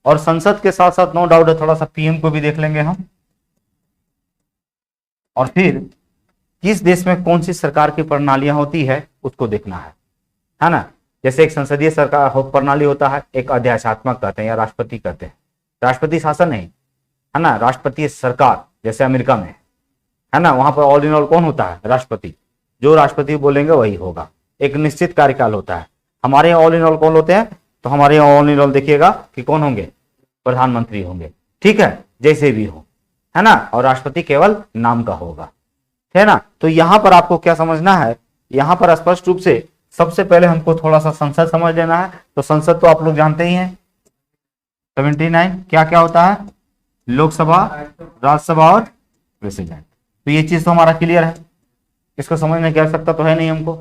[SPEAKER 1] और संसद के साथ साथ नो डाउट है थोड़ा सा पीएम को भी देख लेंगे हम, और फिर किस देश में कौन सी सरकार की प्रणालियां होती है उसको देखना है ना। जैसे एक संसदीय सरकार प्रणाली होता है, एक अध्यादेशात्मक कहते हैं या राष्ट्रपति कहते हैं, राष्ट्रपति शासन नहीं, है ना। राष्ट्रपति सरकार जैसे अमेरिका में है ना, वहां पर ऑल इन ऑल कौन होता है, राष्ट्रपति। जो राष्ट्रपति बोलेंगे वही होगा, एक निश्चित कार्यकाल होता है। हमारे यहाँ ऑल इन ऑल कौन होते हैं, तो हमारे यहाँ ऑल इन ऑल देखिएगा कि कौन होंगे, प्रधानमंत्री होंगे। ठीक है, जैसे भी हो, है ना। और राष्ट्रपति केवल नाम का होगा, है ना। तो यहां पर आपको क्या समझना है, यहां पर स्पष्ट रूप से सबसे पहले हमको थोड़ा सा संसद समझ लेना है। तो संसद तो आप लोग जानते ही हैं, 79 क्या क्या होता है, लोकसभा, राज्यसभा और प्रेसिडेंट। तो ये चीज तो हमारा क्लियर है, इसको समझने की आवश्यकता तो है नहीं हमको,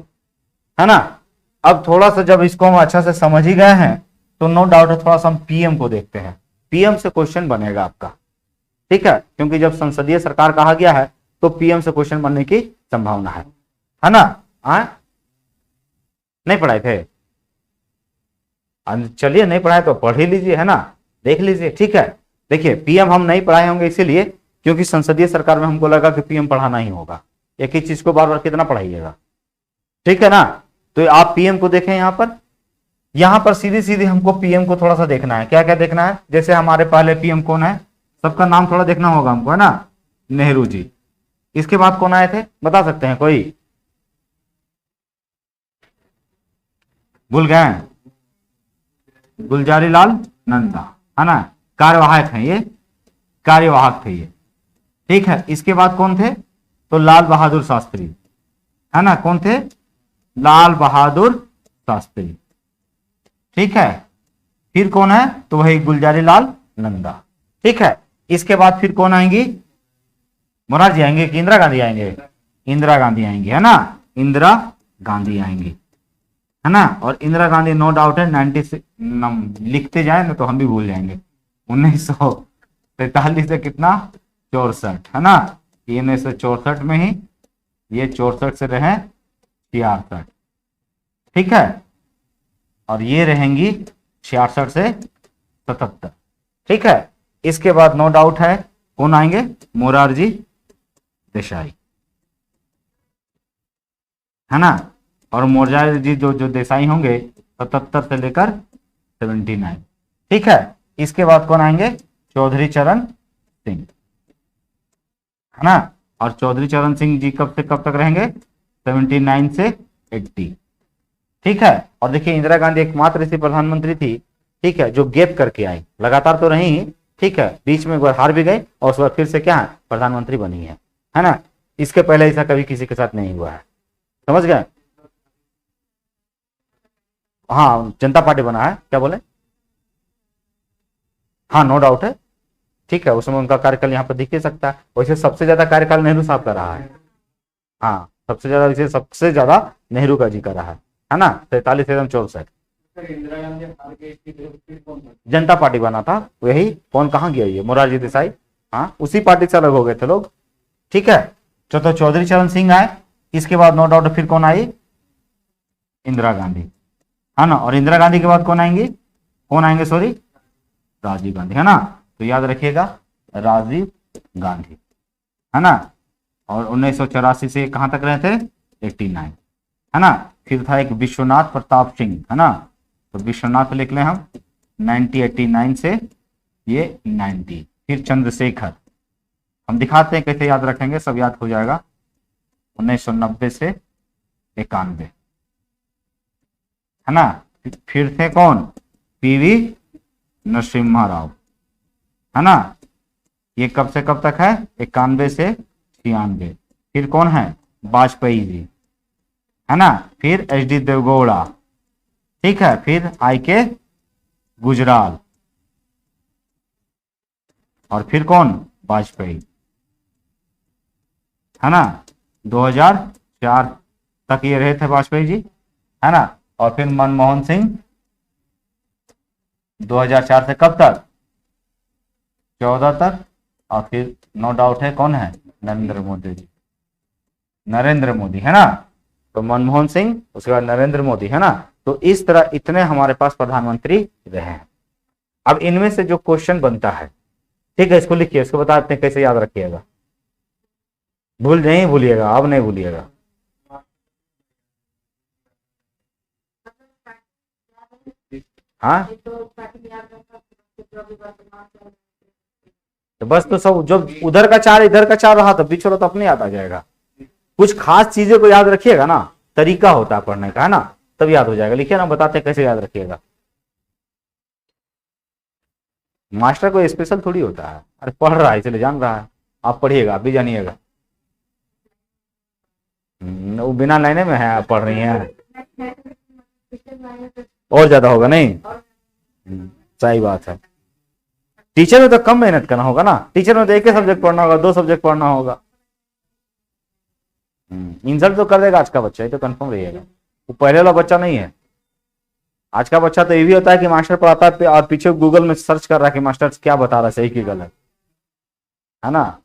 [SPEAKER 1] है ना। अब थोड़ा सा जब इसको हम अच्छा से समझ ही गए हैं, तो नो डाउट है थोड़ा सा हम पीएम को देखते हैं। पीएम से क्वेश्चन बनेगा आपका, ठीक है, क्योंकि जब संसदीय सरकार कहा गया है तो पीएम से क्वेश्चन बनने की संभावना है ना। नहीं पढ़ाए थे, चलिए नहीं पढ़ाए तो पढ़ ही लीजिए, है ना, देख लीजिए। ठीक है, देखिए पीएम हम नहीं पढ़ाए होंगे इसीलिए क्योंकि संसदीय सरकार में हमको लगा कि पीएम पढ़ाना ही होगा, एक ही चीज को बार बार कितना पढ़ाइएगा। ठीक है ना। तो आप पीएम को देखें, यहां पर सीधी सीधी हमको पीएम को थोड़ा सा देखना है। क्या क्या देखना है, जैसे हमारे पहले पीएम कौन है, सबका नाम थोड़ा देखना होगा हमको, है ना। नेहरू जी, इसके बाद कौन आए थे बता सकते हैं कोई, भूल गए, गुलजारी लाल नंदा, है ना, कार्यवाहक हैं ये, कार्यवाहक थे ये। ठीक है, इसके बाद कौन थे, तो लाल बहादुर शास्त्री, है ना, कौन थे, लाल बहादुर शास्त्री। ठीक है, फिर कौन है, तो वही गुलजारी लाल नंदा। ठीक है, इसके बाद फिर कौन आएंगी, मोरारजी आएंगे कि इंदिरा गांधी आएंगे, इंदिरा गांधी आएंगी, है ना, इंदिरा गांधी आएंगी, है ना। और इंदिरा गांधी नो डाउट है 96 लिखते जाए ना तो हम भी भूल जाएंगे, 1943 से कितना 64, है ना। 1964 में ही, ये 64 से रहे 66, ठीक है, और ये रहेंगी 66 से 77। ठीक है, इसके बाद नो डाउट है कौन आएंगे, मोरारजी देसाई, है ना। और मोरारजी जो देसाई होंगे 77 से लेकर 79। ठीक है, इसके बाद कौन आएंगे, चौधरी चरण सिंह, है ना। और चौधरी चरण सिंह जी कब से कब तक रहेंगे, 79 से 80। ठीक है, और देखिए इंदिरा गांधी एकमात्र ऐसी प्रधानमंत्री थी, ठीक है, जो गैप करके आई, लगातार तो रही, ठीक है, बीच में हार भी गई और उस बार फिर से क्या है, प्रधानमंत्री बनी है ना। इसके पहले ऐसा कभी किसी के साथ नहीं हुआ है, समझ गए। हाँ, जनता पार्टी बना है, क्या बोले, हाँ नो डाउट है। ठीक है, उसमें उनका कार्यकाल यहाँ पर दिख ही सकता है। वैसे सबसे ज्यादा कार्यकाल नेहरू साहब का रहा है, हाँ सबसे ज्यादा, वैसे सबसे ज्यादा नेहरू का जी का रहा है ना, 43 एवं 64। जनता पार्टी बना था, वही कौन कहाँ गया, ये मोरारजी देसाई, हाँ उसी पार्टी से अलग हो गए थे लोग। ठीक है, तो चौधरी चरण सिंह आए, इसके बाद नो डाउट फिर कौन आई, इंदिरा गांधी, है ना। और इंदिरा गांधी के बाद कौन आएंगे, सॉरी, राजीव गांधी, है ना। तो याद रखिएगा, राजीव गांधी, है ना। और 1984 से कहां तक रहे थे, 89, है ना। फिर था एक विश्वनाथ प्रताप सिंह, है ना, तो विश्वनाथ लिख लें हम, 1989 से ये 90। फिर चंद्रशेखर, हम दिखाते हैं कैसे याद रखेंगे, सब याद हो जाएगा। 1990 से 91, है ना। फिर थे कौन, पीवी नरसिम्हा राव, है ना, ये कब से कब तक है, 91 से 96। फिर कौन है, वाजपेयी जी, है ना। फिर एच डी देवगौड़ा, ठीक है। फिर आई के गुजराल, और फिर कौन, वाजपेयी, है ना। 2004 तक ये रहे थे वाजपेयी जी, है ना। और फिर मनमोहन सिंह 2004 से कब तक, 14 तक। और फिर नो डाउट है कौन है, नरेंद्र मोदी जी, नरेंद्र मोदी, है ना। तो मनमोहन सिंह, उसके बाद नरेंद्र मोदी, है ना। तो इस तरह इतने हमारे पास प्रधानमंत्री रहे हैं। अब इनमें से जो क्वेश्चन बनता है, ठीक है, इसको लिखिए, इसको बताते हैं कैसे याद रखिएगा, भूल नहीं भूलिएगा, अब नहीं भूलिएगा। हाँ, तो बस, तो सब जो उधर का 4 इधर का 4 रहा तो बिछोड़ो तो अपने याद आ जाएगा। कुछ खास चीजें को याद रखिएगा ना, तरीका होता है पढ़ने का, है ना, तब याद हो जाएगा। लिखिए ना, बताते हैं कैसे याद रखिएगा। मास्टर को स्पेशल थोड़ी होता है, अरे पढ़ रहा है इसलिए जान रहा है, आप पढ़िएगा, आप भी जानिएगा। वो बिना लाइने में है, आप पढ़ रही हैं, और ज्यादा होगा नहीं। सही बात है। टीचर में तो कम मेहनत करना होगा ना, टीचर में तो एक ही सब्जेक्ट पढ़ना होगा, 2 सब्जेक्ट पढ़ना होगा। इंसल्ट तो कर देगा आज का बच्चा, ये तो कंफर्म रहिएगा, वो पहले वाला बच्चा नहीं है। आज का बच्चा तो ये भी होता है कि मास्टर पढ़ाता है और पीछे गूगल में सर्च कर रहा है कि मास्टर क्या बता रहा है, सही की गलत, है ना।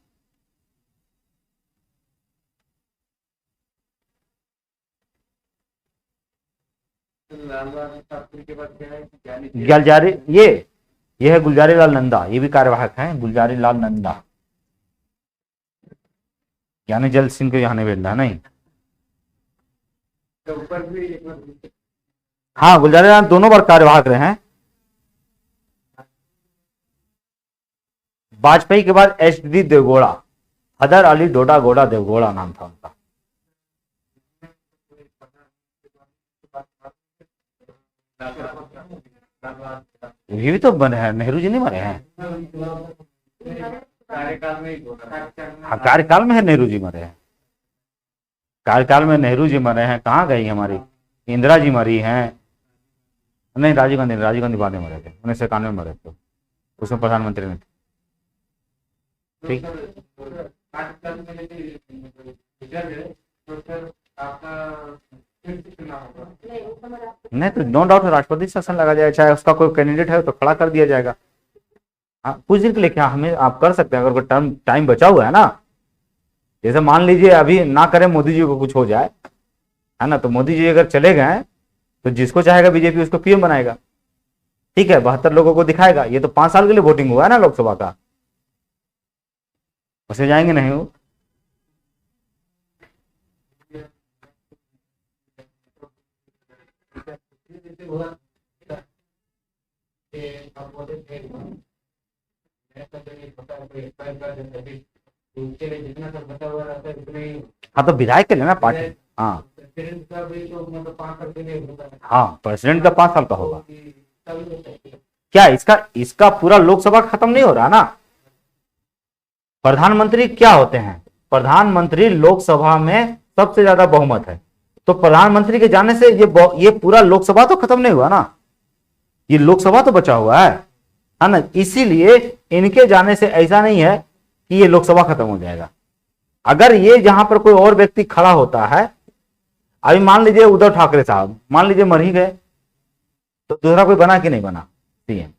[SPEAKER 1] गुलजारी, ये है गुलजारी लाल नंदा, ये भी कार्यवाहक हैं, गुलजारी लाल नंदा। ज्ञानी जल सिंह को यहाँ नहीं भेजना, नहीं। हाँ, गुलजारी लाल दोनों बार कार्यवाहक रहे हैं। वाजपेयी के बाद एच डी देवगौड़ा, हदर अली डोडा गौड़ा देवगौड़ा नाम था उनका। ये भी तो बने हैं, नेहरू जी नहीं मरे हैं, हाँ कार्यकाल में है, नेहरू जी मरे हैं, कार्यकाल में नेहरू जी मरे हैं। कहाँ गई हमारी इंदिरा जी मरी हैं, नहीं राजीव गांधी बाद में मरे थे, 1991 में मरे थे, उसमें प्रधानमंत्री ने थे, ठीक। नहीं तो नो डाउट राष्ट्रपति शासन लगा जाए, चाहे उसका कोई कैंडिडेट है तो खड़ा कर दिया जाएगा। कुछ दिन के लिए क्या हमें आप कर सकते हैं, अगर कोई टाइम बचा हुआ है ना, जैसे मान लीजिए अभी ना करें, मोदी जी को कुछ हो जाए, है ना, तो मोदी जी अगर चले गए तो जिसको चाहेगा बीजेपी उसको पीएम बनाएगा, ठीक है, 72 लोगों को दिखाएगा। ये तो 5 साल के लिए वोटिंग हुआ है ना लोकसभा का, उसे जाएंगे नहीं वो। हाँ तो विधायक के लिए ना पार्टी, हाँ हाँ, प्रेसिडेंट का 5 साल का होगा। क्या इसका पूरा लोकसभा खत्म नहीं हो रहा ना। प्रधानमंत्री क्या होते हैं, प्रधानमंत्री लोकसभा में सबसे ज्यादा बहुमत है, तो प्रधानमंत्री के जाने से ये पूरा लोकसभा तो खत्म नहीं हुआ ना, ये लोकसभा तो बचा हुआ है ना। इसीलिए इनके जाने से ऐसा नहीं है कि ये लोकसभा खत्म हो जाएगा। अगर ये जहां पर कोई और व्यक्ति खड़ा होता है, अभी मान लीजिए उद्धव ठाकरे साहब मान लीजिए मर ही गए, तो दूसरा कोई बना कि नहीं बना सीएम,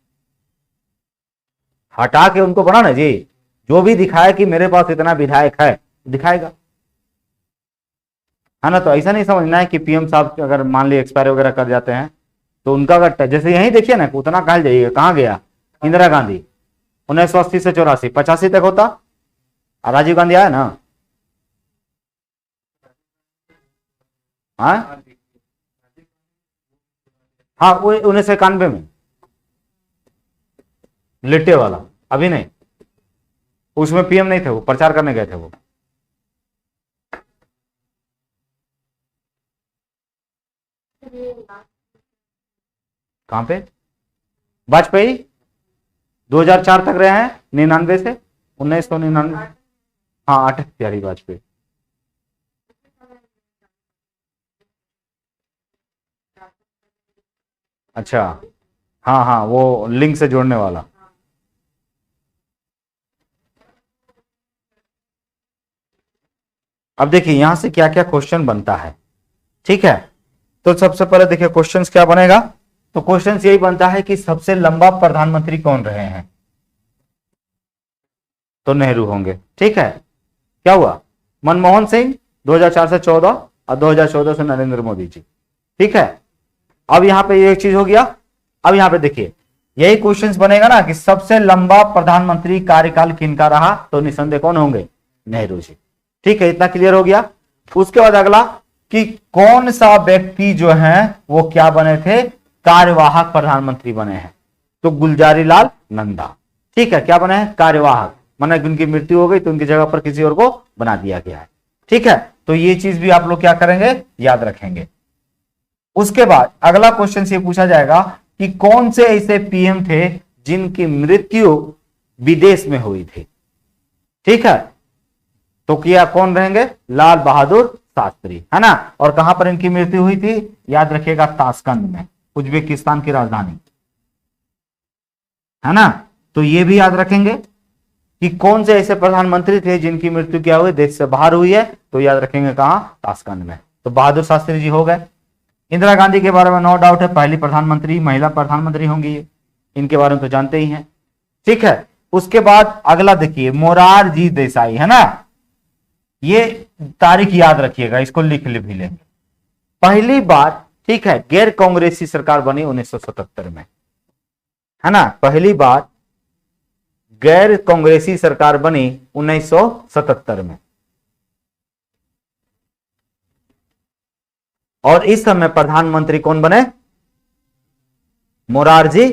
[SPEAKER 1] हटा के उनको बना ना जी, जो भी दिखाए कि मेरे पास इतना विधायक है दिखाएगा, है ना। तो ऐसा नहीं समझना है कि पीएम साहब अगर मान लीजिए एक्सपायर वगैरह कर जाते हैं तो उनका अगर, जैसे यही देखिए ना, उतना कहा जाइएगा, कहाँ गया इंदिरा गांधी, 1980 से 84, 85 तक होता, राजीव गांधी आया ना? हाँ हाँ, वो 1991 में लिट्टे वाला, अभी नहीं, उसमें पीएम नहीं थे, वो प्रचार करने गए थे वो। कहां पे? वाजपेयी 2004 तक रहे हैं, 99 से 1999। हाँ, अटल बिहारी वाजपेयी। अच्छा, हाँ हाँ, वो लिंक से जोड़ने वाला। अब देखिए यहां से क्या क्या क्वेश्चन बनता है, ठीक है। तो सबसे पहले देखिए क्वेश्चंस क्या बनेगा, तो क्वेश्चंस यही बनता है कि सबसे लंबा प्रधानमंत्री कौन रहे हैं, तो नेहरू होंगे, ठीक है। क्या हुआ? मनमोहन सिंह 2004 से 14 और 2014 से नरेंद्र मोदी जी, ठीक है। अब यहां पे ये एक चीज हो गया। अब यहां पे देखिए यही क्वेश्चंस बनेगा ना कि सबसे लंबा प्रधानमंत्री कार्यकाल किनका रहा, तो निसंदेह कौन होंगे? नेहरू जी, ठीक है। इतना क्लियर हो गया। उसके बाद अगला कि कौन सा व्यक्ति जो है वो क्या बने थे? कार्यवाहक प्रधानमंत्री बने हैं, तो गुलजारी लाल नंदा, ठीक है। क्या बने हैं? कार्यवाहक, माने उनकी मृत्यु हो गई तो उनकी जगह पर किसी और को बना दिया गया है, ठीक है। तो ये चीज भी आप लोग क्या करेंगे? याद रखेंगे। उसके बाद अगला क्वेश्चन ये पूछा जाएगा कि कौन से ऐसे पीएम थे जिनकी मृत्यु विदेश में हुई थी, ठीक है। तो क्या कौन रहेंगे? लाल बहादुर शास्त्री, है ना। और कहां पर इनकी मृत्यु हुई थी? याद रखिएगा, ताशकंद में, उज्बेकिस्तान की राजधानी, है ना। तो ये भी याद रखेंगे कि कौन से ऐसे प्रधानमंत्री थे जिनकी मृत्यु क्या हुई? देश से बाहर हुई है, तो याद रखेंगे कहां? ताशकंद में। तो बहादुर शास्त्री जी हो गए। इंदिरा गांधी के बारे में नो डाउट है, पहली प्रधानमंत्री, महिला प्रधानमंत्री होंगी ये, इनके बारे में तो जानते ही हैं, ठीक है। उसके बाद अगला देखिए मोरारजी देसाई, है ना। ये तारीख याद रखिएगा, इसको लिख भी लेंगे। पहली बार, ठीक है, गैर कांग्रेसी सरकार बनी 1977 में, है ना। पहली बार गैर कांग्रेसी सरकार बनी 1977 में, और इस समय प्रधानमंत्री कौन बने? मोरारजी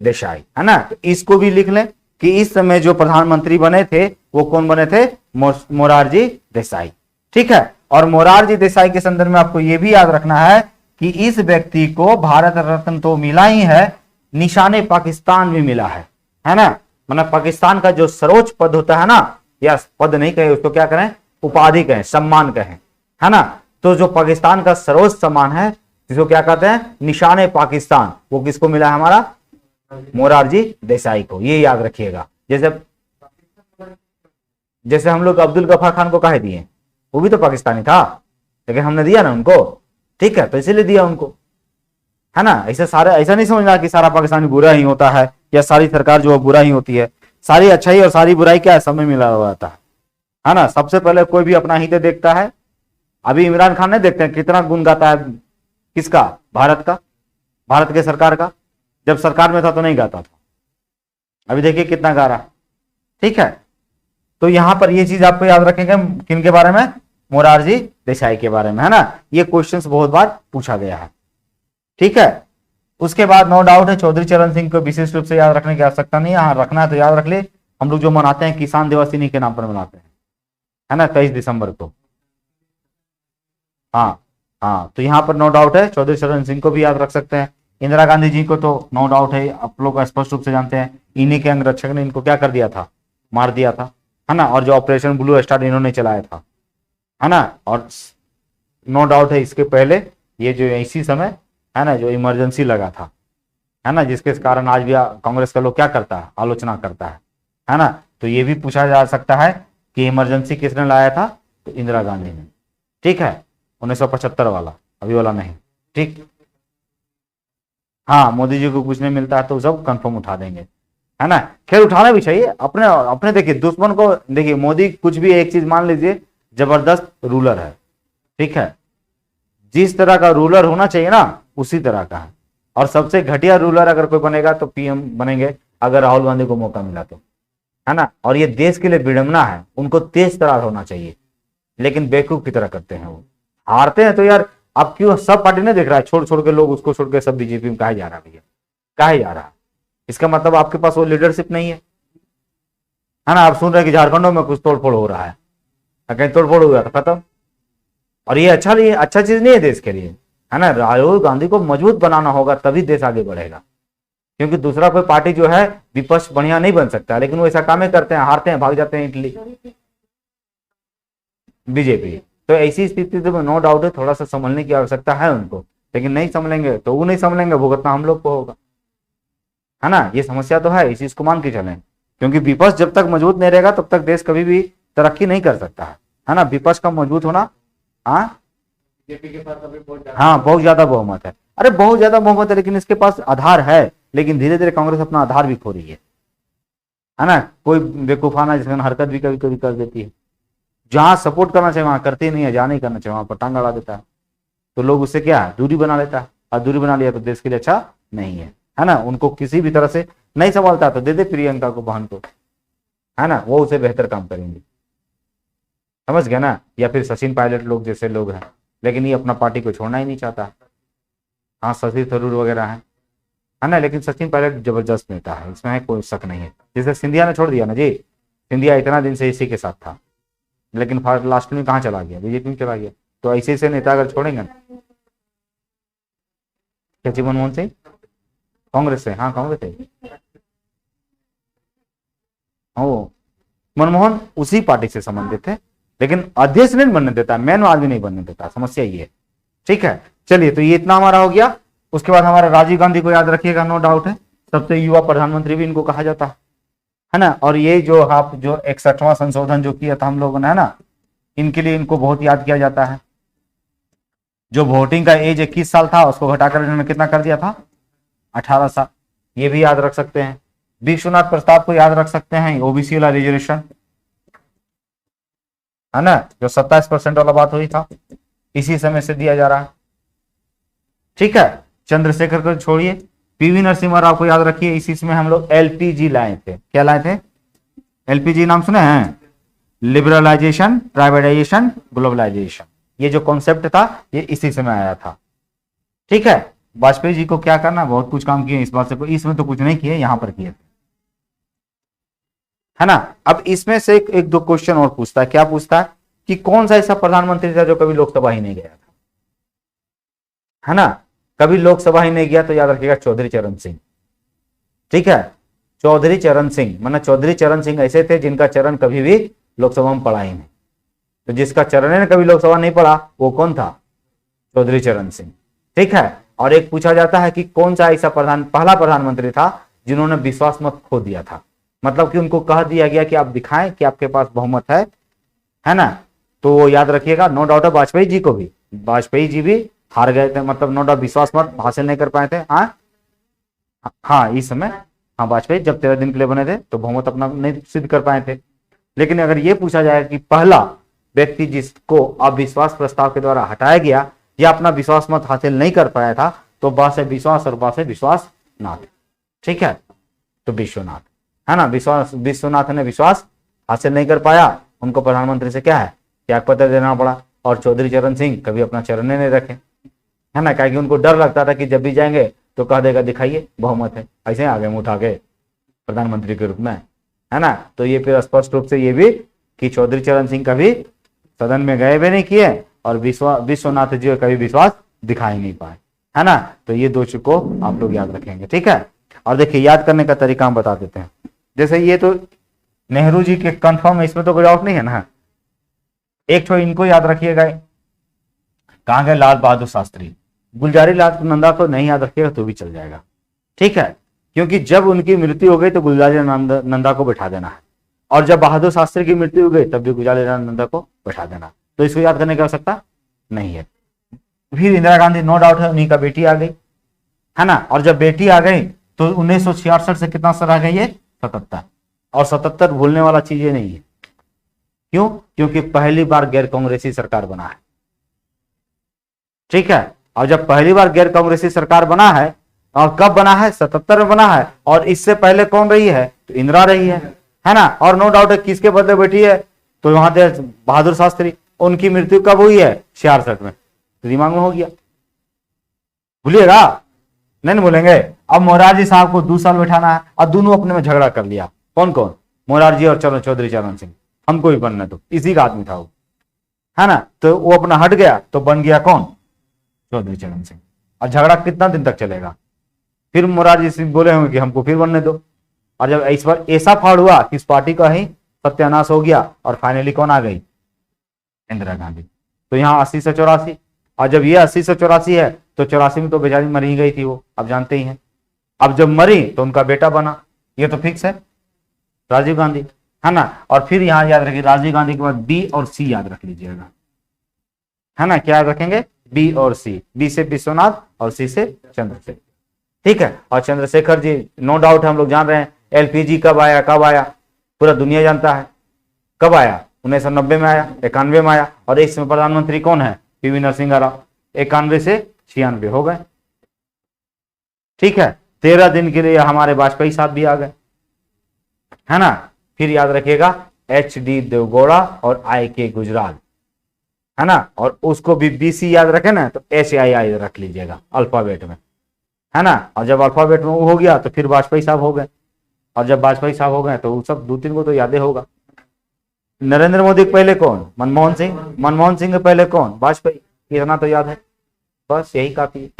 [SPEAKER 1] देसाई, है ना। तो इसको भी लिख लें कि इस समय जो प्रधानमंत्री बने थे वो कौन बने थे? मोरारजी देसाई, ठीक है। और मोरारजी देसाई के संदर्भ में आपको यह भी याद रखना है कि इस व्यक्ति को भारत रत्न तो मिला ही है, निशाने पाकिस्तान भी मिला है ना। मतलब पाकिस्तान का जो सर्वोच्च पद होता है ना, या पद नहीं कहे उसको, क्या करें? उपाधि कहें, सम्मान कहें, है ना। तो जो पाकिस्तान का सर्वोच्च सम्मान है जिसको क्या कहते हैं? निशाने पाकिस्तान, वो किसको मिला है? हमारा मोरारजी देसाई को। ये याद रखिएगा। जैसे हम लोग अब्दुल गफार खान को काहे दिए? वो भी तो पाकिस्तानी था, लेकिन हमने दिया ना उनको, ठीक है, तो इसीलिए दिया उनको, है ना। ऐसा नहीं समझना कि सारा पाकिस्तानी बुरा ही होता है या सारी सरकार जो बुरा ही होती है। सारी अच्छाई और सारी बुराई क्या है? सब में मिला हुआ आता है ना। सबसे पहले कोई भी अपना हित देखता है। अभी इमरान खान नहीं देखते हैं कितना गुण गाता है? किसका? भारत का, भारत के सरकार का। जब सरकार में था तो नहीं गाता था, अभी देखिए कितना गा रहा, ठीक है। तो यहां पर ये चीज आपको याद रखेंगे, किनके बारे में? मोरारजी देसाई के बारे में, है ना। ये क्वेश्चंस बहुत बार पूछा गया है, ठीक है। उसके बाद नो डाउट है चौधरी चरण सिंह को विशेष रूप से याद रखने की आवश्यकता नहीं है। हाँ, रखना है तो याद रख ले। हम लोग जो मनाते हैं किसान दिवस इन्हीं के नाम पर मनाते हैं, है ना, 23 दिसंबर को। हाँ हाँ, तो यहाँ पर नो डाउट है चौधरी चरण सिंह को भी याद रख सकते हैं। इंदिरा गांधी जी को तो नो डाउट है, आप लोग स्पष्ट रूप से जानते हैं, इन्हीं के अंगरक्षक ने इनको क्या कर दिया था? मार दिया था, है ना। और जो ऑपरेशन ब्लू स्टार इन्होंने चलाया था, है ना। और नो डाउट है इसके पहले ये जो इसी समय, है ना, जो इमरजेंसी लगा था, है ना, जिसके कारण आज भी कांग्रेस का लोग क्या करता है? आलोचना करता है ना। तो ये भी पूछा जा सकता है कि इमरजेंसी किसने लाया था? तो इंदिरा गांधी ने, ठीक है, 1975 वाला, अभी वाला नहीं, ठीक। हाँ, मोदी जी को कुछ नहीं मिलता है तो सब कंफर्म उठा देंगे, है ना। खैर उठाना भी चाहिए अपने अपने। देखिए दुश्मन को, देखिए मोदी कुछ भी एक चीज मान लीजिए, जबरदस्त रूलर है, ठीक है। जिस तरह का रूलर होना चाहिए ना उसी तरह का है। और सबसे घटिया रूलर अगर कोई बनेगा तो पीएम बनेंगे, अगर राहुल गांधी को मौका मिला तो, है ना। और ये देश के लिए विडंबना है, उनको तेज तरार होना चाहिए, लेकिन बेवकूफ की तरह करते हैं वो। हारते हैं तो यार अब क्यों सब पार्टी नहीं देख रहा है, छोड़ छोड़ के लोग उसको छोड़ के सब बीजेपी में काहे जा रहा है भैया, काहे जा रहा है? इसका मतलब आपके पास वो लीडरशिप नहीं है ना। आप सुन रहे हैं कि झारखंडों में कुछ तोड़फोड़ हो रहा है, कहीं तोड़फोड़ हुआ तो खत्म। और ये अच्छा चीज नहीं है देश के लिए, है ना। राहुल गांधी को मजबूत बनाना होगा, तभी देश आगे बढ़ेगा। क्योंकि दूसरा कोई पार्टी जो है विपक्ष बढ़िया नहीं बन सकता, लेकिन वो ऐसा काम करते हैं, हारते हैं, भाग जाते हैं इटली, बीजेपी। तो ऐसी स्थिति में नो डाउट है थोड़ा सा संभलने की आवश्यकता है उनको, लेकिन नहीं संभलेंगे तो वो नहीं संभलेंगे, भुगतना हम लोग को होगा, है ना। ये समस्या तो है, इस चीज को मान के चलें। क्योंकि विपक्ष जब तक मजबूत नहीं रहेगा तब तक देश कभी भी तरक्की नहीं कर सकता है ना। विपक्ष का मजबूत होना, हाँ
[SPEAKER 2] बीजेपी के पास अभी
[SPEAKER 1] बहुत ज्यादा बहुमत है। अरे बहुत ज्यादा बहुमत है, लेकिन इसके पास आधार है, लेकिन धीरे धीरे कांग्रेस अपना आधार भी खो रही है ना। कोई बेवकूफाना जिसमें हरकत भी कभी कभी कर देती है, जहां सपोर्ट करना चाहिए वहां करती नहीं है, जहां नहीं करना चाहिए वहां पर टांग अड़ा देता है। तो लोग उससे क्या है, दूरी बना लेता है, और दूरी बना लिया तो देश के लिए अच्छा नहीं है ना। उनको किसी भी तरह से नहीं संभालता तो दे दे प्रियंका को, बहन को, है ना, वो उसे बेहतर काम करेंगे, समझ गया ना। या फिर सचिन पायलट लोग जैसे लोग हैं, लेकिन ये अपना पार्टी को छोड़ना ही नहीं चाहता। हाँ शशि थरूर वगैरह है ना, लेकिन सचिन पायलट जबरदस्त नेता है, इसमें कोई शक नहीं है। जैसे सिंधिया ने छोड़ दिया ना जी, सिंधिया इतना दिन से इसी के साथ था, लेकिन लास्ट में कहाँ चला गया, बीजेपी में चला गया। तो ऐसे नेता अगर छोड़ेंगे ना, क्या जी, मनमोहन सिंह कांग्रेस से, हाँ कांग्रेस से, ओ मनमोहन उसी पार्टी से संबंधित है, लेकिन अध्यक्ष नहीं बनने देता, मेन आदमी नहीं बनने देता, समस्या ये है। ठीक है, चलिए तो ये इतना हमारा हो गया। उसके बाद हमारा राजीव गांधी को याद रखिएगा, नो डाउट है सबसे युवा प्रधानमंत्री भी इनको कहा जाता है ना। और ये जो आप जो 61वां संशोधन जो किया था हम लोगों ने, है ना, इनके लिए इनको बहुत याद किया जाता है। जो वोटिंग का एज 21 साल था उसको घटाकर इन्होंने कितना कर दिया था, 18 साल, ये भी याद रख सकते हैं। विश्वनाथ प्रस्ताव को याद रख सकते हैं, ओबीसी वाला रिजर्वेशन, है ना, जो 27% वाला बात हुई था, इसी समय से दिया जा रहा है। ठीक है, चंद्रशेखर को छोड़िए, पीवी नरसिम्हा राव को याद रखिए, इसी में हम लोग एलपीजी लाए थे। क्या लाए थे, एलपीजी नाम सुने हैं, लिबरलाइजेशन, प्राइवेटाइजेशन, ग्लोबलाइजेशन। ये जो कॉन्सेप्ट था ये इसी समय आया था। ठीक है, वाजपेयी जी को क्या करना, बहुत कुछ काम किए इस बात से, इसमें तो कुछ नहीं किए, यहां पर किए थे, है ना। अब इसमें से एक दो क्वेश्चन और पूछता है, क्या पूछता है कि कौन सा ऐसा प्रधानमंत्री था जो कभी लोकसभा ही नहीं गया था, है ना, कभी लोकसभा ही नहीं गया, तो याद रखिएगा चौधरी चरण सिंह। ठीक है, चौधरी चरण सिंह, माना चौधरी चरण सिंह ऐसे थे जिनका चरण कभी भी लोकसभा में पढ़ा ही नहीं। तो जिसका चरण ने कभी लोकसभा नहीं पढ़ा वो कौन था, चौधरी चरण सिंह। ठीक है, और एक पूछा जाता है कि कौन सा ऐसा पहला प्रधानमंत्री था जिन्होंने विश्वास मत खो दिया था, मतलब कि उनको कह दिया गया कि आप दिखाएं कि आपके पास बहुमत है ना। तो याद रखिएगा, नो डाउट वाजपेयी जी को भी, वाजपेयी जी भी हार गए थे, मतलब नो डाउट विश्वास मत हासिल नहीं कर पाए थे। हाँ इस समय, हाँ वाजपेयी जब 13 दिन के लिए बने थे तो बहुमत अपना नहीं सिद्ध कर पाए थे। लेकिन अगर ये पूछा जाए कि पहला व्यक्ति जिसको अविश्वास प्रस्ताव के द्वारा हटाया गया या अपना विश्वास मत हासिल नहीं कर पाया था, तो बा से विश्वास और बा से विश्वास नाथ। ठीक है, तो विश्वनाथ, है ना, विश्वनाथ ने विश्वास हासिल नहीं कर पाया, उनको प्रधानमंत्री से क्या है, त्यागपत्र देना पड़ा। और चौधरी चरण सिंह कभी अपना चरण नहीं रखे, है ना, क्योंकि उनको डर लगता था कि जब भी जाएंगे तो कह देगा दिखाइए बहुमत है, ऐसे आगे मुंह उठा के प्रधानमंत्री के रूप में, है ना। तो ये फिर स्पष्ट रूप से ये भी कि चौधरी चरण सिंह कभी सदन में गए भी नहीं किए और विश्वनाथ जी कभी विश्वास दिखा ही नहीं पाए, है ना। तो ये दो चीज को आप लोग याद रखेंगे। ठीक है, और देखिए याद करने का तरीका हम बता देते हैं। जैसे ये तो नेहरू जी के कंफर्म है, इसमें तो कोई डाउट नहीं है ना। एक तो इनको याद रखिएगा, कहां गए लाल बहादुर शास्त्री, गुलजारी लाल नंदा को नहीं याद रखिएगा तो भी चल जाएगा। ठीक है, क्योंकि जब उनकी मृत्यु हो गई तो गुलजारी नंदा को बैठा देना है, और जब बहादुर शास्त्री की मृत्यु हो गई तब भी गुलजारी लाल नंदा को बैठा देना, तो इसको याद करने की आवश्यकता नहीं है। फिर इंदिरा गांधी नो डाउट है, उन्हीं का बेटी आ गई, है ना, और जब बेटी आ गई तो 1966 से कितना सर आ गई है, 77, और 77 भूलने वाला चीज ये नहीं है। क्यों, क्योंकि पहली बार गैर कांग्रेसी सरकार बना है। ठीक है, और जब पहली बार गैर कांग्रेसी सरकार बना है, और कब बना है, 77 में बना है, और इससे पहले कौन रही है, तो इंदिरा रही है है ना। और नो डाउट है किसके बदले बैठी है, तो वहां थे बहादुर शास्त्री, उनकी मृत्यु कब हुई है, 66 में। तो दिमाग में हो गया, भूलिएगा नहीं भूलेंगे। अब मोरारजी साहब को 2 साल बैठाना है और दोनों अपने में झगड़ा कर लिया। कौन कौन, मोरारजी और चरण चौधरी चरण सिंह, हमको भी बनना, तो इसी का आदमी था वो, है ना। तो वो अपना हट गया तो बन गया कौन, चौधरी चरण सिंह। और झगड़ा कितना दिन तक चलेगा, फिर मोरारजी सिंह बोले होंगे कि हमको फिर बनने दो। और जब इस बार ऐसा फाड़ हुआ कि इस पार्टी का ही सत्यानाश हो गया और फाइनली कौन आ गई, इंदिरा गांधी। तो यहाँ 80 से 84, और जब ये 80 से 84 है तो 84 में तो बेचारी मर ही गई थी वो, आप जानते ही हैं। अब जब मरी तो उनका बेटा बना, ये तो फिक्स है, राजीव गांधी, है ना। और फिर यहां याद रखिए राजीव गांधी के बाद बी और सी याद रख लीजिएगा, है ना। क्या याद रखेंगे, बी और सी, बी से विश्वनाथ और सी से चंद्रशेखर, ठीक है। और चंद्रशेखर जी नो डाउट हम लोग जान रहे हैं एलपीजी कब आया, कब आया, पूरा दुनिया जानता है कब आया, 1990 में आया, 91 में आया। और इस समय प्रधानमंत्री कौन है, पीवी नरसिंह राव। 91 से 96 हो गए, ठीक है। 13 दिन के लिए हमारे वाजपेयी साहब भी आ गए, है ना। फिर याद रखिएगा HD देवगौड़ा और IK गुजराल, है ना। और उसको भी BC याद रखे ना, तो HII रख लीजिएगा अल्फाबेट में, है ना। और जब अल्फाबेट में वो हो गया तो फिर वाजपेयी साहब हो गए। और जब वाजपेयी साहब हो गए तो वो सब 2-3 को तो यादें होगा। नरेंद्र मोदी के पहले कौन, मनमोहन सिंह, मनमोहन सिंह के पहले कौन, वाजपेयी, इतना तो याद है, बस यही काफी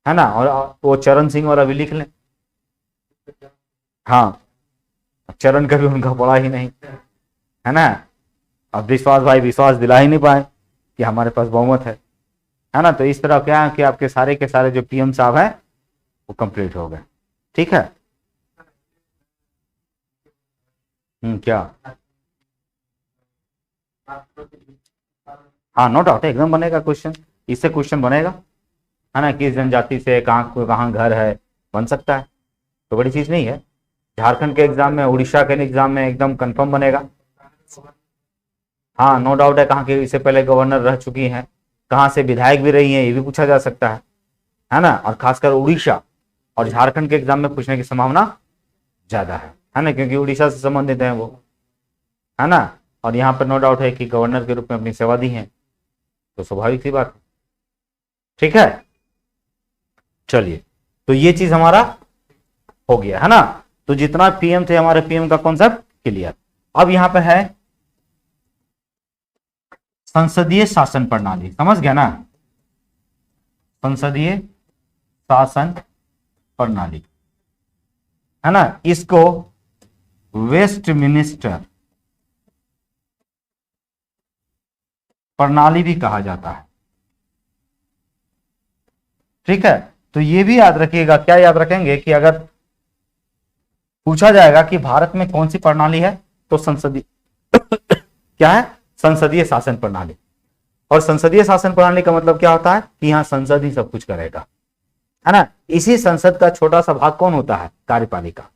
[SPEAKER 1] है ना। और वो चरण सिंह वाला भी लिख लें, हाँ, चरण कभी उनका पड़ा ही नहीं, है ना। अब विश्वास भाई विश्वास दिला ही नहीं पाए कि हमारे पास बहुमत है ना। तो इस तरह क्या है कि आपके सारे के सारे जो PM साहब हैं वो कंप्लीट हो गए, ठीक है। क्या, हाँ नो डाउट एकदम बनेगा क्वेश्चन, इससे क्वेश्चन बनेगा, है ना। किस जनजाति से कहाँ घर है, बन सकता है, तो बड़ी चीज नहीं है। झारखंड के एग्जाम में, उड़ीसा के एग्जाम में एकदम कंफर्म बनेगा। हाँ नो डाउट है, कहाँ के इससे पहले गवर्नर रह चुकी हैं, कहाँ से विधायक भी रही हैं, ये भी पूछा जा सकता है ना। और खासकर उड़ीसा और झारखंड के एग्जाम में पूछने की संभावना ज्यादा है ना, क्योंकि उड़ीसा से संबंधित है वो, है ना। और यहाँ पर नो डाउट है कि गवर्नर के रूप में अपनी सेवा दी है, तो स्वाभाविक सी बात है, ठीक है। चलिए, तो ये चीज हमारा हो गया, है ना। तो जितना PM थे हमारे PM का कॉन्सेप्ट क्लियर। अब यहां पर है संसदीय शासन प्रणाली, समझ गया ना, संसदीय शासन प्रणाली, है ना। इसको वेस्टमिनिस्टर प्रणाली भी कहा जाता है, ठीक है। तो ये भी याद रखिएगा, क्या याद रखेंगे कि अगर पूछा जाएगा कि भारत में कौन सी प्रणाली है, तो संसदीय क्या है, संसदीय शासन प्रणाली। और संसदीय शासन प्रणाली का मतलब क्या होता है कि यहाँ संसद ही सब कुछ करेगा, है ना। इसी संसद का छोटा सा भाग कौन होता है, कार्यपालिका,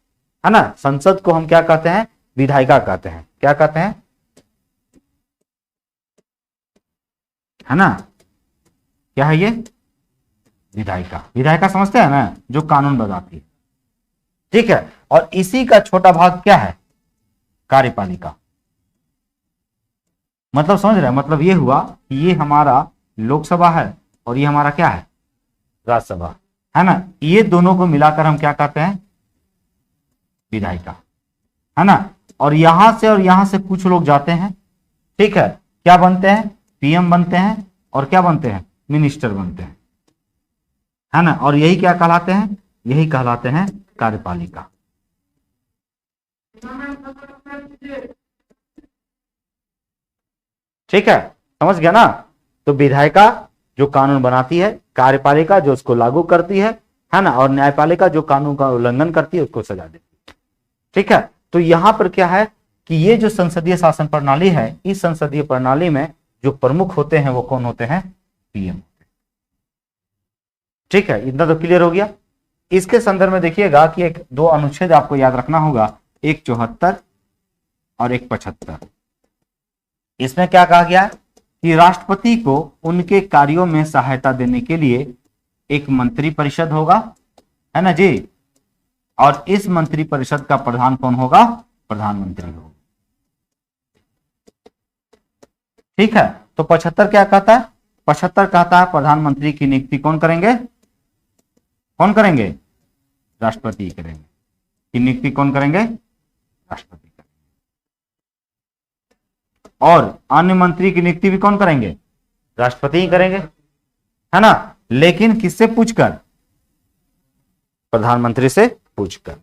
[SPEAKER 1] है ना। संसद को हम क्या कहते हैं, विधायिका कहते हैं, क्या कहते हैं, है ना। क्या है ये, विधायिका, विधायिका समझते हैं ना, जो कानून बनाती है, ठीक है। और इसी का छोटा भाग क्या है, कार्यपालिका। मतलब समझ रहे हैं, मतलब ये हुआ कि ये हमारा लोकसभा है और ये हमारा क्या है, राज्यसभा, है ना। ये दोनों को मिलाकर हम क्या कहते हैं, विधायिका, है ना। और यहां से कुछ लोग जाते हैं, ठीक है, क्या बनते हैं, PM बनते हैं, और क्या बनते हैं, मिनिस्टर बनते हैं, है ना। और यही क्या कहलाते हैं, यही कहलाते हैं कार्यपालिका, ठीक है, समझ गया ना। तो विधायिका जो कानून बनाती है, कार्यपालिका जो उसको लागू करती है ना, और न्यायपालिका जो कानून का उल्लंघन करती है उसको सजा देती है, ठीक है। तो यहां पर क्या है कि ये जो संसदीय शासन प्रणाली है, इस संसदीय प्रणाली में जो प्रमुख होते हैं वो कौन होते हैं, PM, ठीक है। इतना तो क्लियर हो गया। इसके संदर्भ में देखिएगा कि एक 2 अनुच्छेद आपको याद रखना होगा, एक 74 और एक 75। इसमें क्या कहा गया कि राष्ट्रपति को उनके कार्यों में सहायता देने के लिए एक मंत्री परिषद होगा, है ना जी। और इस मंत्री परिषद का प्रधान कौन होगा, प्रधानमंत्री होगी। ठीक है, तो 75 क्या कहता है? 75 कहता है प्रधानमंत्री की नियुक्ति कौन करेंगे? कौन करेंगे? राष्ट्रपति करेंगे। की नियुक्ति कौन करेंगे? राष्ट्रपति करेंगे। और अन्य मंत्री की नियुक्ति भी कौन करेंगे? राष्ट्रपति ही करेंगे, है ना। लेकिन किससे पूछकर? प्रधानमंत्री से पूछकर।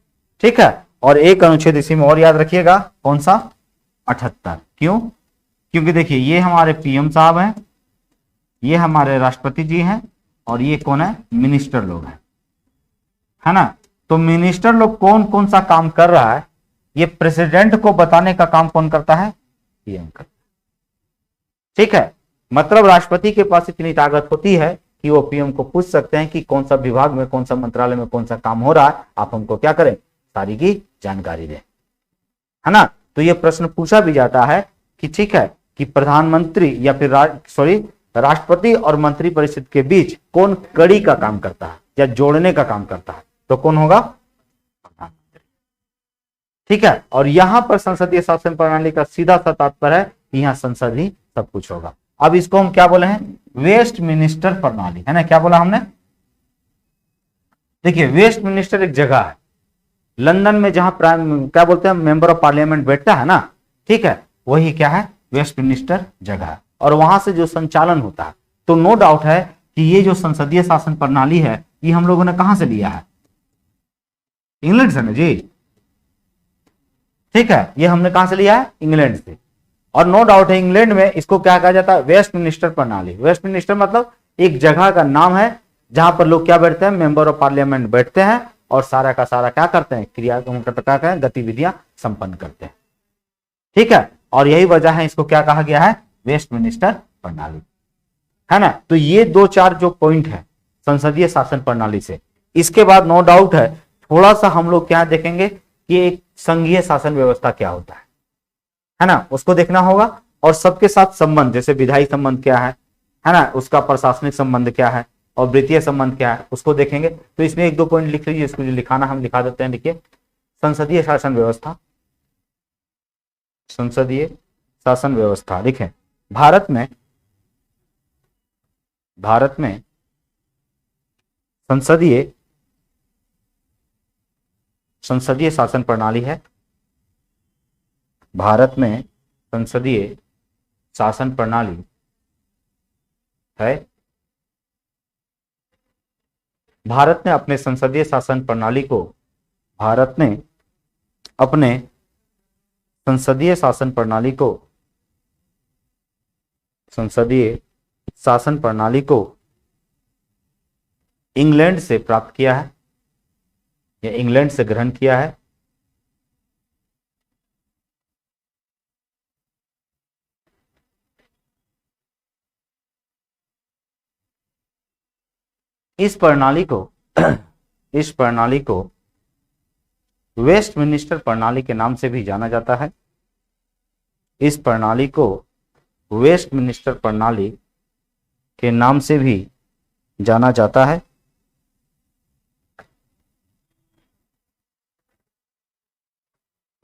[SPEAKER 1] ठीक है, और एक अनुच्छेद इसी में और याद रखिएगा, कौन सा? 78। क्यों? क्योंकि देखिए ये हमारे पीएम साहब हैं, ये हमारे राष्ट्रपति जी हैं, और ये कौन है? मिनिस्टर लोग हैं, है ना। तो मिनिस्टर लोग कौन कौन सा काम कर रहा है, ये प्रेसिडेंट को बताने का काम कौन करता है? पीएम करता है। ठीक है, मतलब राष्ट्रपति के पास इतनी ताकत होती है कि वो पीएम को पूछ सकते हैं कि कौन सा विभाग में, कौन सा मंत्रालय में कौन सा काम हो रहा है, आप हमको क्या करें? सारी की जानकारी दें, है ना। तो ये प्रश्न पूछा भी जाता है कि ठीक है कि प्रधानमंत्री या फिर राष्ट्रपति और मंत्रिपरिषद के बीच कौन कड़ी का काम करता है या जोड़ने का काम करता है, तो कौन होगा? प्रधानमंत्री। ठीक है, और यहां पर संसदीय शासन प्रणाली का सीधा सा तात्पर्य है कि यहां संसद ही सब कुछ होगा। अब इसको हम क्या बोले हैं? वेस्ट मिनिस्टर प्रणाली, है ना। क्या बोला हमने? देखिए वेस्ट मिनिस्टर एक जगह है लंदन में जहां क्या बोलते हैं, मेंबर ऑफ पार्लियामेंट बैठता है ना। ठीक है, वही क्या है? वेस्ट मिनिस्टर जगह है, और वहां से जो संचालन होता है। तो नो डाउट है कि ये जो संसदीय शासन प्रणाली है, ये हम लोगों ने कहां से लिया है? इंग्लैंड से ना जी। ठीक है, ये हमने कहां से लिया है? इंग्लैंड से। और नो डाउट है इंग्लैंड में इसको क्या कहा जाता है? वेस्ट मिनिस्टर प्रणाली। वेस्ट मिनिस्टर मतलब एक जगह का नाम है जहां पर लोग क्या बैठते हैं? मेंबर ऑफ पार्लियामेंट बैठते हैं और सारा का सारा क्या करते हैं? क्रिया गतिविधियां संपन्न करते हैं। ठीक है, और यही वजह है इसको क्या कहा गया है? वेस्ट मिनिस्टर प्रणाली, है ना। तो ये दो चार जो पॉइंट है संसदीय शासन प्रणाली से, इसके बाद नो डाउट है थोड़ा सा हम लोग क्या देखेंगे कि एक संघीय शासन व्यवस्था क्या होता है ना, उसको देखना होगा। और सबके साथ संबंध, जैसे विधायी संबंध क्या है ना, उसका प्रशासनिक संबंध क्या है, और वित्तीय संबंध क्या है, उसको देखेंगे। तो इसमें एक दो पॉइंट लिख लीजिए, इसको जो लिखाना हम लिखा देते हैं। देखिए, संसदीय शासन व्यवस्था, संसदीय शासन व्यवस्था लिखें। भारत में संसदीय शासन प्रणाली है। भारत में संसदीय शासन प्रणाली है। भारत ने अपने संसदीय शासन प्रणाली को संसदीय शासन प्रणाली को इंग्लैंड से प्राप्त किया है या इंग्लैंड से ग्रहण किया है। इस प्रणाली को वेस्ट मिनिस्टर प्रणाली के नाम से भी जाना जाता है। इस प्रणाली को वेस्ट मिनिस्टर प्रणाली के नाम से भी जाना जाता है।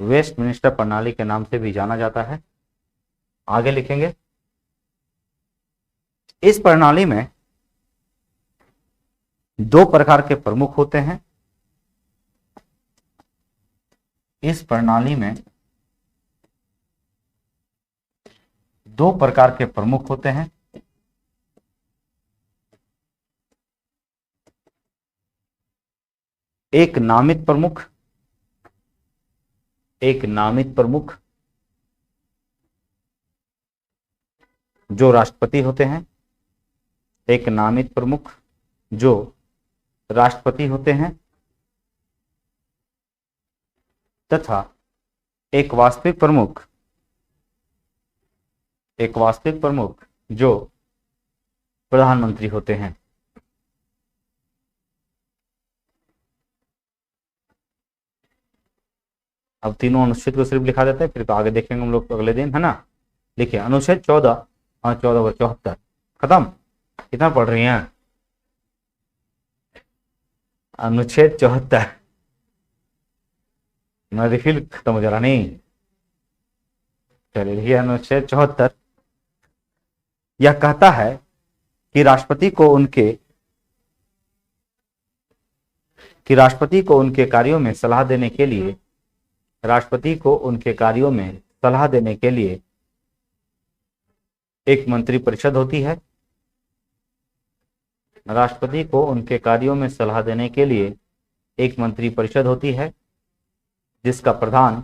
[SPEAKER 1] वेस्ट मिनिस्टर प्रणाली के नाम से भी जाना जाता है। आगे लिखेंगे, इस प्रणाली में दो प्रकार के प्रमुख होते हैं। इस प्रणाली में दो प्रकार के प्रमुख होते हैं। एक नामित प्रमुख जो राष्ट्रपति होते हैं। एक नामित प्रमुख जो राष्ट्रपति होते हैं, तथा एक वास्तविक प्रमुख जो प्रधानमंत्री होते हैं। अब तीनों अनुच्छेद को सिर्फ लिखा देते हैं, फिर तो आगे देखेंगे हम लोग अगले दिन, है ना। देखिए अनुच्छेद 14 और 74 खत्म। कितना पढ़ रही हैं? अनुच्छेद 74 मैं रिफिल खत्म हो जा रहा नहीं। चलिए, देखिए अनुच्छेद 74 यह कहता है कि राष्ट्रपति को उनके कार्यों में सलाह देने के लिए एक मंत्रिपरिषद होती है। राष्ट्रपति को उनके कार्यों में सलाह देने के लिए एक मंत्रिपरिषद होती है जिसका प्रधान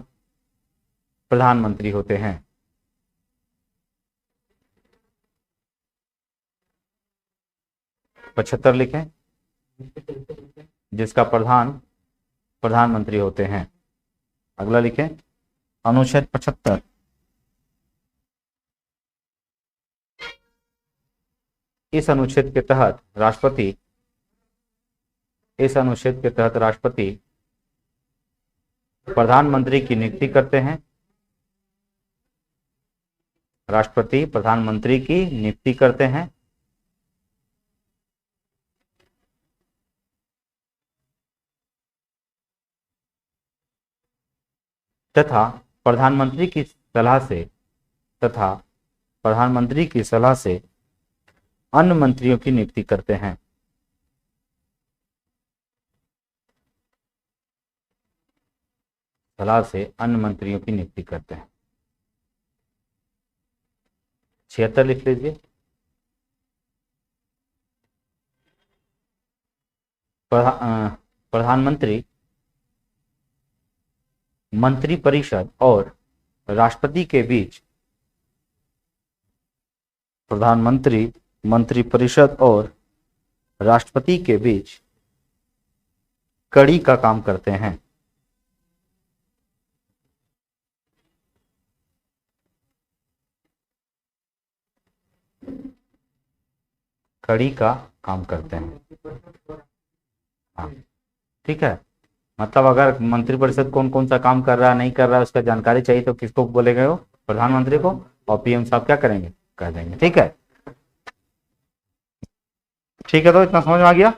[SPEAKER 1] प्रधानमंत्री होते हैं। पचहत्तर लिखें, जिसका प्रधान प्रधानमंत्री होते हैं। अगला लिखें अनुच्छेद 75 इस अनुच्छेद के तहत राष्ट्रपति प्रधानमंत्री की नियुक्ति करते हैं। राष्ट्रपति प्रधानमंत्री की नियुक्ति करते हैं तथा प्रधानमंत्री की सलाह से अन्य मंत्रियों की नियुक्ति करते हैं। सलाह से अन्य मंत्रियों की नियुक्ति करते हैं। 76 लिख लीजिए। प्रधानमंत्री मंत्रिपरिषद और राष्ट्रपति के बीच कड़ी का काम करते हैं। कड़ी का काम करते हैं। हाँ, ठीक है। मतलब अगर मंत्रिपरिषद कौन कौन सा काम कर रहा है, नहीं कर रहा है, उसका जानकारी चाहिए तो किसको बोलेंगे? वो प्रधानमंत्री को, और पीएम साहब क्या करेंगे? कह देंगे। ठीक है, ठीक है। तो इतना समझ में आ गया।